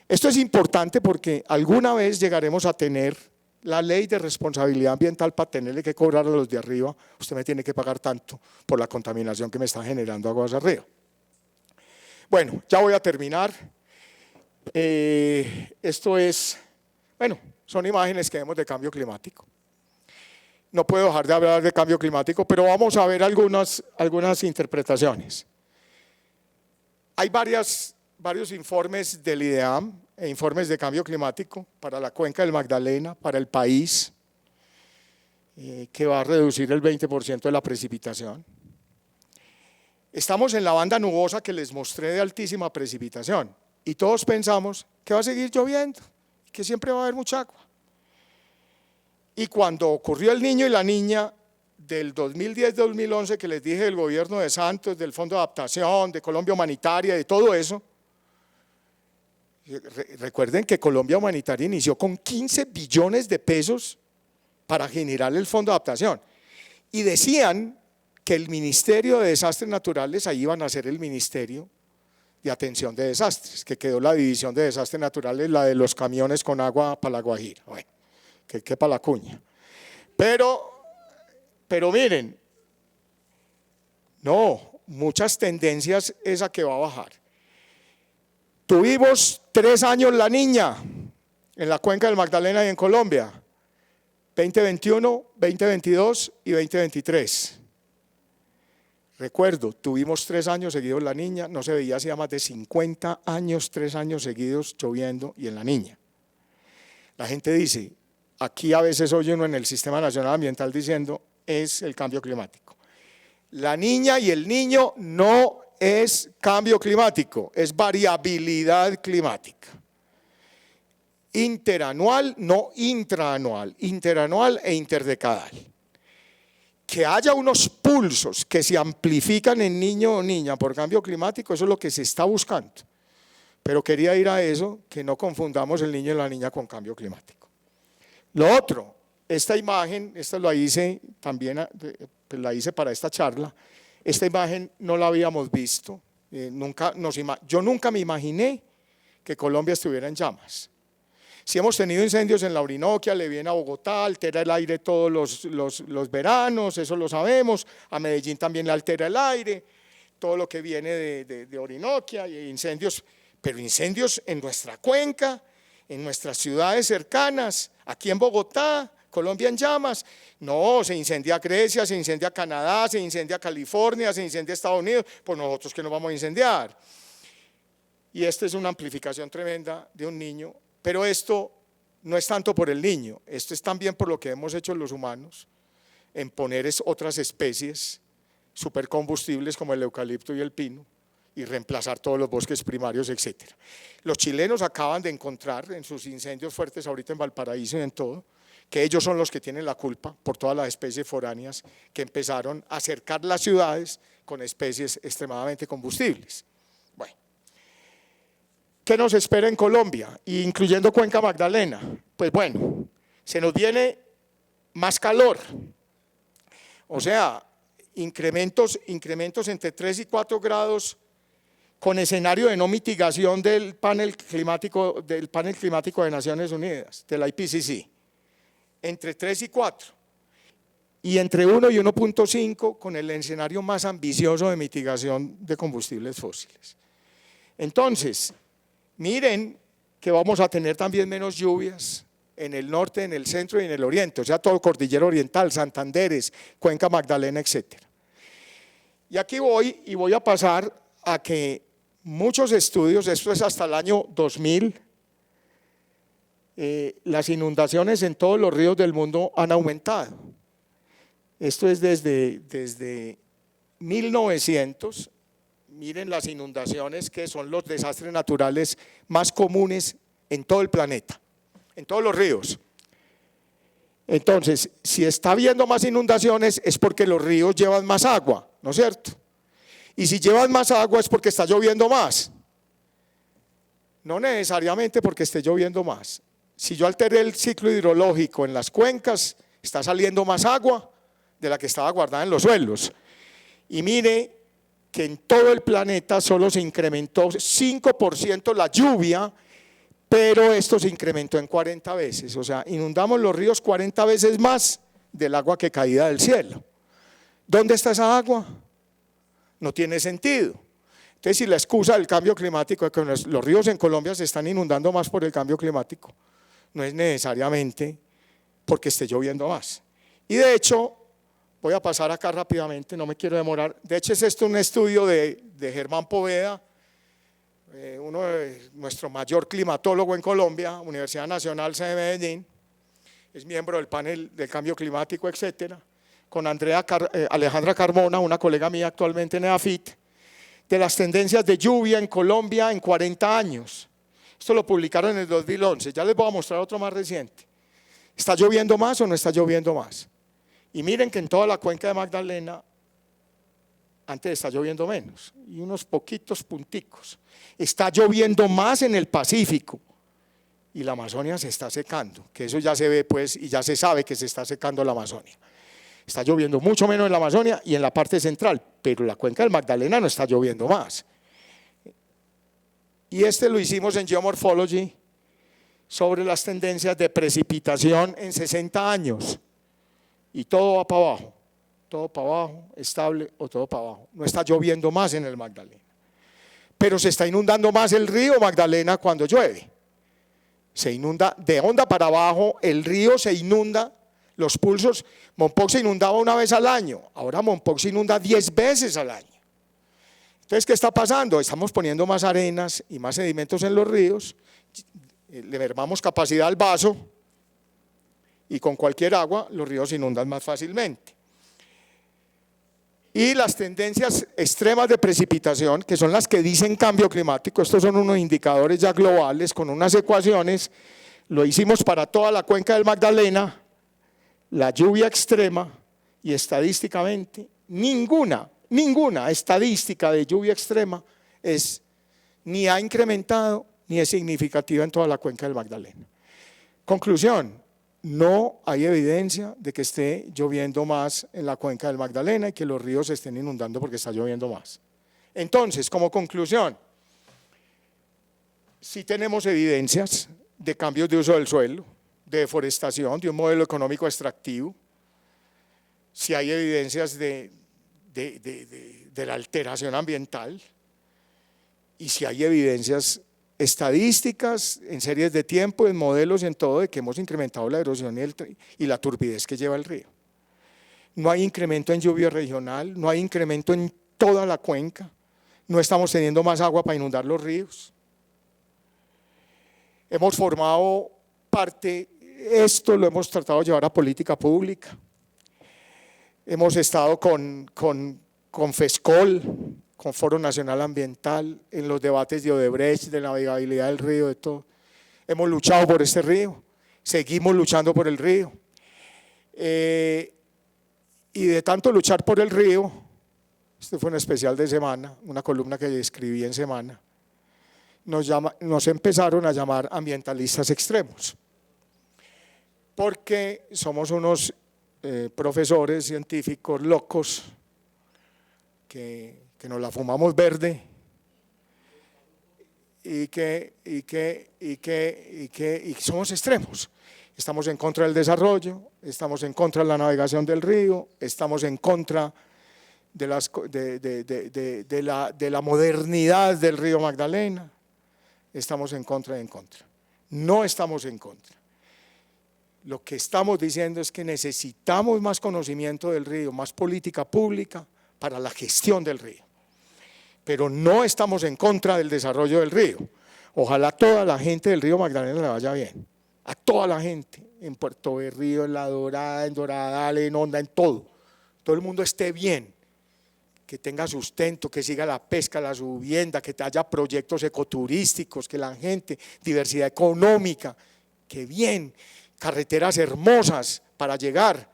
Esto es importante porque alguna vez llegaremos a tener la ley de responsabilidad ambiental para tenerle que cobrar a los de arriba. Usted me tiene que pagar tanto por la contaminación que me está generando aguas arriba. Bueno, ya voy a terminar. Esto es, son imágenes que vemos de cambio climático. No puedo dejar de hablar de cambio climático, pero vamos a ver algunas interpretaciones. Hay varios informes del IDEAM e informes de cambio climático para la cuenca del Magdalena, para el país, que va a reducir el 20% de la precipitación. Estamos en la banda nubosa que les mostré de altísima precipitación y todos pensamos que va a seguir lloviendo, que siempre va a haber mucha agua. Y cuando ocurrió el Niño y la Niña del 2010-2011 que les dije del gobierno de Santos, del Fondo de Adaptación, de Colombia Humanitaria, de todo eso, recuerden que Colombia Humanitaria inició con 15 billones de pesos para generar el Fondo de Adaptación y decían que el Ministerio de Desastres Naturales ahí iban a ser el Ministerio de Atención de Desastres, que quedó la División de Desastres Naturales, la de los camiones con agua para la Guajira. Bueno, que para la cuña. Pero miren, no, muchas tendencias esa que va a bajar. Tuvimos 3 años la Niña en la cuenca del Magdalena y en Colombia, 2021, 2022 y 2023. Recuerdo, tuvimos 3 años seguidos la Niña, no se veía hacía más de 50 años, 3 años seguidos lloviendo y en la Niña. La gente dice, aquí a veces oye uno en el Sistema Nacional Ambiental diciendo, es el cambio climático. La Niña y el Niño no es cambio climático, es variabilidad climática. Interanual, no intraanual, interanual e interdecadal. Que haya unos pulsos que se amplifican en niño o niña por cambio climático, eso es lo que se está buscando. Pero quería ir a eso, que no confundamos el niño y la niña con cambio climático. Lo otro, esta imagen, esta la hice también, la hice para esta charla. Esta imagen no la habíamos visto, yo nunca me imaginé que Colombia estuviera en llamas. Si hemos tenido incendios en la Orinoquia, le viene a Bogotá, altera el aire todos los veranos, eso lo sabemos, a Medellín también le altera el aire, todo lo que viene de Orinoquia, y incendios, pero incendios en nuestra cuenca, en nuestras ciudades cercanas, aquí en Bogotá, Colombia en llamas. No, se incendia Grecia, se incendia Canadá, se incendia California, se incendia Estados Unidos, pues nosotros que nos vamos a incendiar. Y esta es una amplificación tremenda de un niño, pero esto no es tanto por el niño, esto es también por lo que hemos hecho los humanos, en poner otras especies supercombustibles como el eucalipto y el pino, y reemplazar todos los bosques primarios, etc. Los chilenos acaban de encontrar en sus incendios fuertes ahorita en Valparaíso y en todo, que ellos son los que tienen la culpa por todas las especies foráneas que empezaron a cercar las ciudades con especies extremadamente combustibles. Bueno, ¿qué nos espera en Colombia, incluyendo Cuenca Magdalena? Pues bueno, se nos viene más calor, o sea, incrementos entre 3 y 4 grados con escenario de no mitigación del panel climático de Naciones Unidas, del IPCC, entre 3 y 4, y entre 1 y 1.5 con el escenario más ambicioso de mitigación de combustibles fósiles. Entonces, miren que vamos a tener también menos lluvias en el norte, en el centro y en el oriente, o sea, todo Cordillera Oriental, Santanderes, Cuenca Magdalena, etc. Y aquí voy a pasar a que muchos estudios, esto es hasta el año 2000, las inundaciones en todos los ríos del mundo han aumentado. Esto es desde 1900, miren las inundaciones que son los desastres naturales más comunes en todo el planeta, en todos los ríos. Entonces, si está habiendo más inundaciones es porque los ríos llevan más agua, ¿no es cierto? Y si llevan más agua es porque está lloviendo más. No necesariamente porque esté lloviendo más. Si yo alteré el ciclo hidrológico en las cuencas, está saliendo más agua de la que estaba guardada en los suelos. Y mire que en todo el planeta solo se incrementó 5% la lluvia, pero esto se incrementó en 40 veces, o sea, inundamos los ríos 40 veces más del agua que caía del cielo. ¿Dónde está esa agua? No tiene sentido. Entonces, si la excusa del cambio climático es que los ríos en Colombia se están inundando más por el cambio climático, no es necesariamente porque esté lloviendo más. Y de hecho, voy a pasar acá rápidamente, no me quiero demorar. De hecho, es esto un estudio de Germán Poveda, uno de nuestro mayor climatólogo en Colombia, Universidad Nacional C de Medellín, es miembro del panel del cambio climático, etcétera, con Alejandra Carmona, una colega mía actualmente en EAFIT, de las tendencias de lluvia en Colombia en 40 años. Esto lo publicaron en el 2011, ya les voy a mostrar otro más reciente. ¿Está lloviendo más o no está lloviendo más? Y miren que en toda la cuenca de Magdalena antes está lloviendo menos, y unos poquitos punticos. Está lloviendo más en el Pacífico y la Amazonia se está secando, que eso ya se ve pues y ya se sabe que se está secando la Amazonia. Está lloviendo mucho menos en la Amazonia y en la parte central, pero la cuenca del Magdalena no está lloviendo más. Y este lo hicimos en Geomorphology sobre las tendencias de precipitación en 60 años y todo va para abajo. Todo para abajo, estable o todo para abajo. No está lloviendo más en el Magdalena. Pero se está inundando más el río Magdalena cuando llueve. Se inunda de onda para abajo, el río se inunda, los pulsos. Mompox se inundaba una vez al año, ahora Mompox se inunda 10 veces al año. Entonces, ¿qué está pasando? Estamos poniendo más arenas y más sedimentos en los ríos, le mermamos capacidad al vaso y con cualquier agua los ríos se inundan más fácilmente. Y las tendencias extremas de precipitación, que son las que dicen cambio climático, estos son unos indicadores ya globales con unas ecuaciones, lo hicimos para toda la cuenca del Magdalena, la lluvia extrema, y estadísticamente ninguna estadística de lluvia extrema ni ha incrementado ni es significativa en toda la cuenca del Magdalena. Conclusión. No hay evidencia de que esté lloviendo más en la cuenca del Magdalena y que los ríos se estén inundando porque está lloviendo más. Entonces, como conclusión, sí tenemos evidencias de cambios de uso del suelo, de deforestación, de un modelo económico extractivo, sí hay evidencias de la alteración ambiental y sí hay evidencias estadísticas en series de tiempo, en modelos, en todo, de que hemos incrementado la erosión y la turbidez que lleva el río. No hay incremento en lluvia regional, no hay incremento en toda la cuenca, no estamos teniendo más agua para inundar los ríos. Hemos formado parte, esto lo hemos tratado de llevar a política pública. Hemos estado con FESCOL, con Foro Nacional Ambiental, en los debates de Odebrecht, de navegabilidad del río, de todo. Hemos luchado por este río, seguimos luchando por el río. Y de tanto luchar por el río, este fue un especial de Semana, una columna que escribí en Semana, nos empezaron a llamar ambientalistas extremos, porque somos unos profesores científicos locos que nos la fumamos verde y somos extremos. Estamos en contra del desarrollo, estamos en contra de la navegación del río, estamos en contra de la modernidad del río Magdalena, estamos en contra y en contra. No estamos en contra. Lo que estamos diciendo es que necesitamos más conocimiento del río, más política pública para la gestión del río. Pero no estamos en contra del desarrollo del río. Ojalá toda la gente del río Magdalena le vaya bien. A toda la gente, en Puerto Berrío, en La Dorada, en Doradal, en Honda, en todo. Todo el mundo esté bien, que tenga sustento, que siga la pesca, la subienda, que haya proyectos ecoturísticos, que la gente, diversidad económica, que bien, carreteras hermosas para llegar,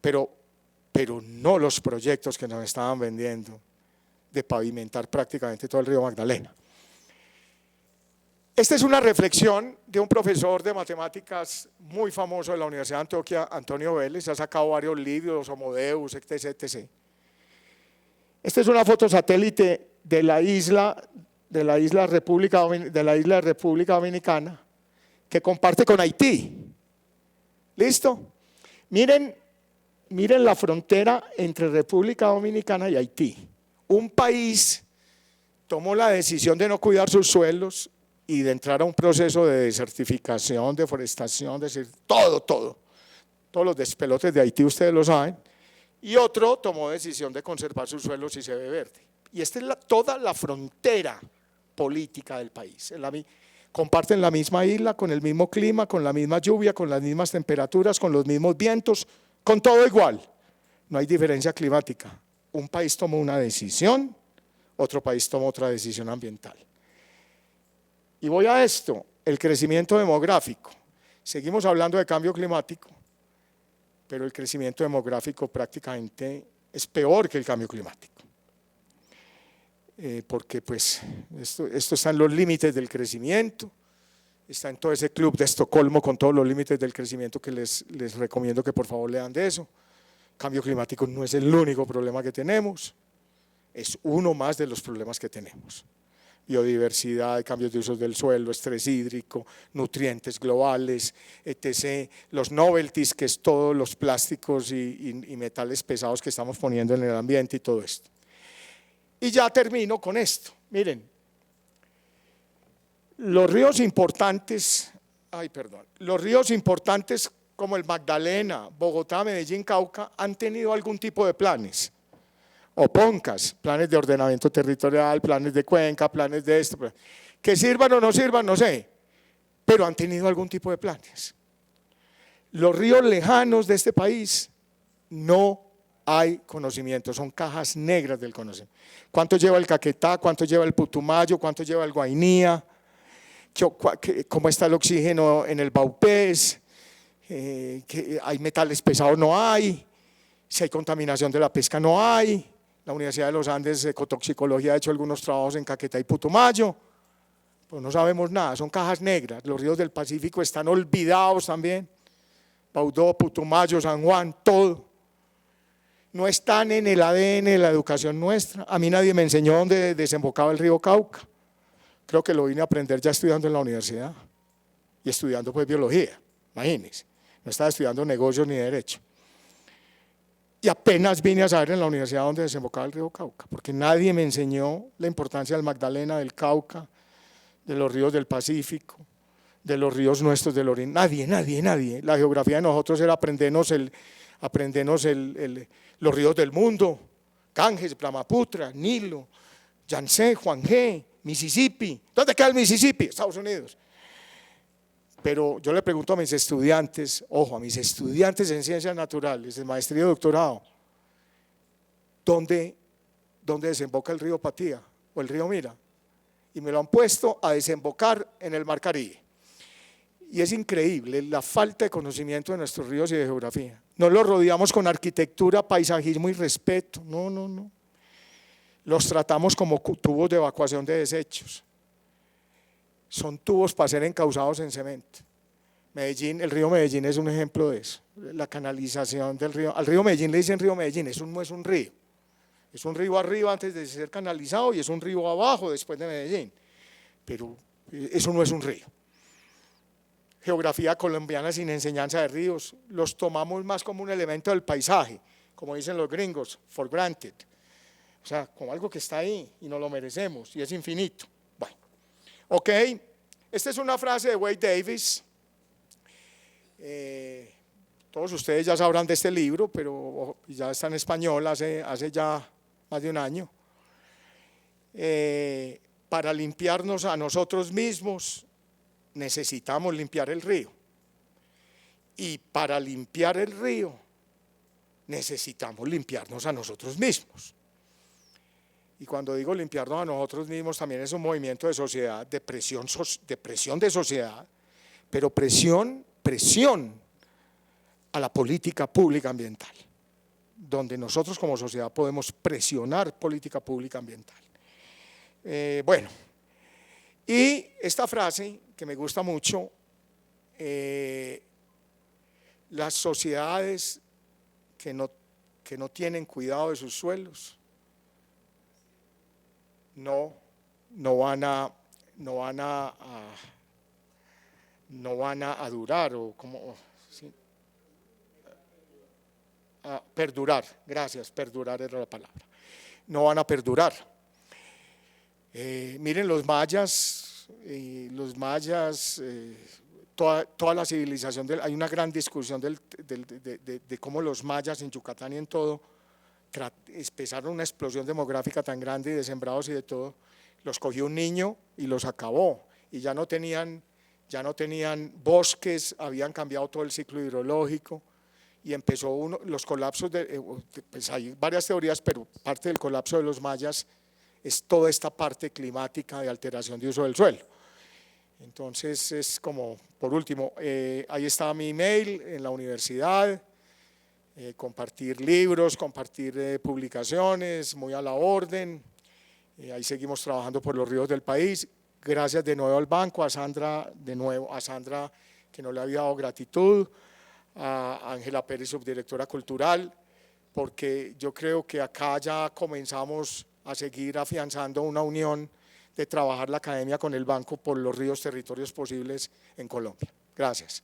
pero no los proyectos que nos estaban vendiendo de pavimentar prácticamente todo el río Magdalena. Esta es una reflexión de un profesor de matemáticas muy famoso de la Universidad de Antioquia, Antonio Vélez, ha sacado varios libros, Homo Deus, etc. Esta es una foto satélite de la isla República Dominicana que comparte con Haití. ¿Listo? Miren la frontera entre República Dominicana y Haití. Un país tomó la decisión de no cuidar sus suelos y de entrar a un proceso de desertificación, deforestación, todos los despelotes de Haití ustedes lo saben, y otro tomó decisión de conservar sus suelos y se ve verde. Y esta es toda la frontera política del país. Comparten la misma isla, con el mismo clima, con la misma lluvia, con las mismas temperaturas, con los mismos vientos, con todo igual. No hay diferencia climática. Un país tomó una decisión, otro país tomó otra decisión ambiental. Y voy a esto, el crecimiento demográfico. Seguimos hablando de cambio climático, pero el crecimiento demográfico prácticamente es peor que el cambio climático. Porque pues esto está en los límites del crecimiento, está en todo ese club de Estocolmo con todos los límites del crecimiento que les recomiendo que por favor lean de eso. Cambio climático no es el único problema que tenemos, es uno más de los problemas que tenemos. Biodiversidad, cambios de usos del suelo, estrés hídrico, nutrientes globales, etc. Los novelties, que es todos los plásticos y metales pesados que estamos poniendo en el ambiente y todo esto. Y ya termino con esto. Miren, los ríos importantes como el Magdalena, Bogotá, Medellín, Cauca, han tenido algún tipo de planes, o PONCAS, planes de ordenamiento territorial, planes de cuenca, planes de esto, que sirvan o no sirvan, no sé, pero han tenido algún tipo de planes. Los ríos lejanos de este país no hay conocimiento, son cajas negras del conocimiento. ¿Cuánto lleva el Caquetá? ¿Cuánto lleva el Putumayo? ¿Cuánto lleva el Guainía? ¿Cómo está el oxígeno en el Baupés? ¿Que hay metales pesados? No hay. Si hay contaminación de la pesca, no hay. La Universidad de los Andes, Ecotoxicología, ha hecho algunos trabajos en Caquetá y Putumayo, pues no sabemos nada, son cajas negras. Los ríos del Pacífico están olvidados también, Baudó, Putumayo, San Juan, todo. No están en el ADN de la educación nuestra. A mí nadie me enseñó dónde desembocaba el río Cauca. Creo que lo vine a aprender ya estudiando en la universidad y estudiando pues biología, imagínense. No estaba estudiando negocios ni derecho. Y apenas vine a saber en la universidad dónde desembocaba el río Cauca, porque nadie me enseñó la importancia del Magdalena, del Cauca, de los ríos del Pacífico, de los ríos nuestros del Oriente. Nadie. La geografía de nosotros era aprendernos los ríos del mundo, Ganges, Brahmaputra, Nilo, Yangtze, Huanghe, Mississippi. ¿Dónde queda el Mississippi? Estados Unidos. Pero yo le pregunto a mis estudiantes, ojo, a mis estudiantes en ciencias naturales, de maestría y doctorado, ¿dónde desemboca el río Patía o el río Mira? Y me lo han puesto a desembocar en el Mar Caribe. Y es increíble la falta de conocimiento de nuestros ríos y de geografía. No los rodeamos con arquitectura, paisajismo y respeto, no. Los tratamos como tubos de evacuación de desechos. Son tubos para ser encauzados en cemento. Medellín, el río Medellín es un ejemplo de eso. La canalización del río. Al río Medellín le dicen río Medellín, eso no es un río. Es un río arriba antes de ser canalizado y es un río abajo después de Medellín. Pero eso no es un río. Geografía colombiana sin enseñanza de ríos, los tomamos más como un elemento del paisaje, como dicen los gringos, for granted. O sea, como algo que está ahí y nos lo merecemos y es infinito. Bueno, ok, esta es una frase de Wade Davis. Todos ustedes ya sabrán de este libro, pero ya está en español hace ya más de un año. Para limpiarnos a nosotros mismos necesitamos limpiar el río, y para limpiar el río necesitamos limpiarnos a nosotros mismos. Y cuando digo limpiarnos a nosotros mismos, también es un movimiento de sociedad, de presión de sociedad, pero presión a la política pública ambiental, donde nosotros como sociedad podemos presionar política pública ambiental. Bueno, y esta frase que me gusta mucho, las sociedades que no tienen cuidado de sus suelos no van a durar, o como, ¿sí? Perdurar, gracias, perdurar era la palabra, no van a perdurar. Miren los mayas, toda la civilización, hay una gran discusión de cómo los mayas en Yucatán y en todo, empezaron una explosión demográfica tan grande y de sembrados y de todo, los cogió un niño y los acabó, y ya no tenían bosques, habían cambiado todo el ciclo hidrológico, y empezó los colapsos, pues hay varias teorías, pero parte del colapso de los mayas es toda esta parte climática de alteración de uso del suelo. Entonces es como, por último, ahí está mi email en la universidad, compartir libros, compartir publicaciones, muy a la orden, ahí seguimos trabajando por los ríos del país. Gracias de nuevo al banco, a Sandra, que no le había dado gratitud, a Ángela Pérez, subdirectora cultural, porque yo creo que acá ya comenzamos a seguir afianzando una unión de trabajar la academia con el banco por los ríos territorios posibles en Colombia. Gracias.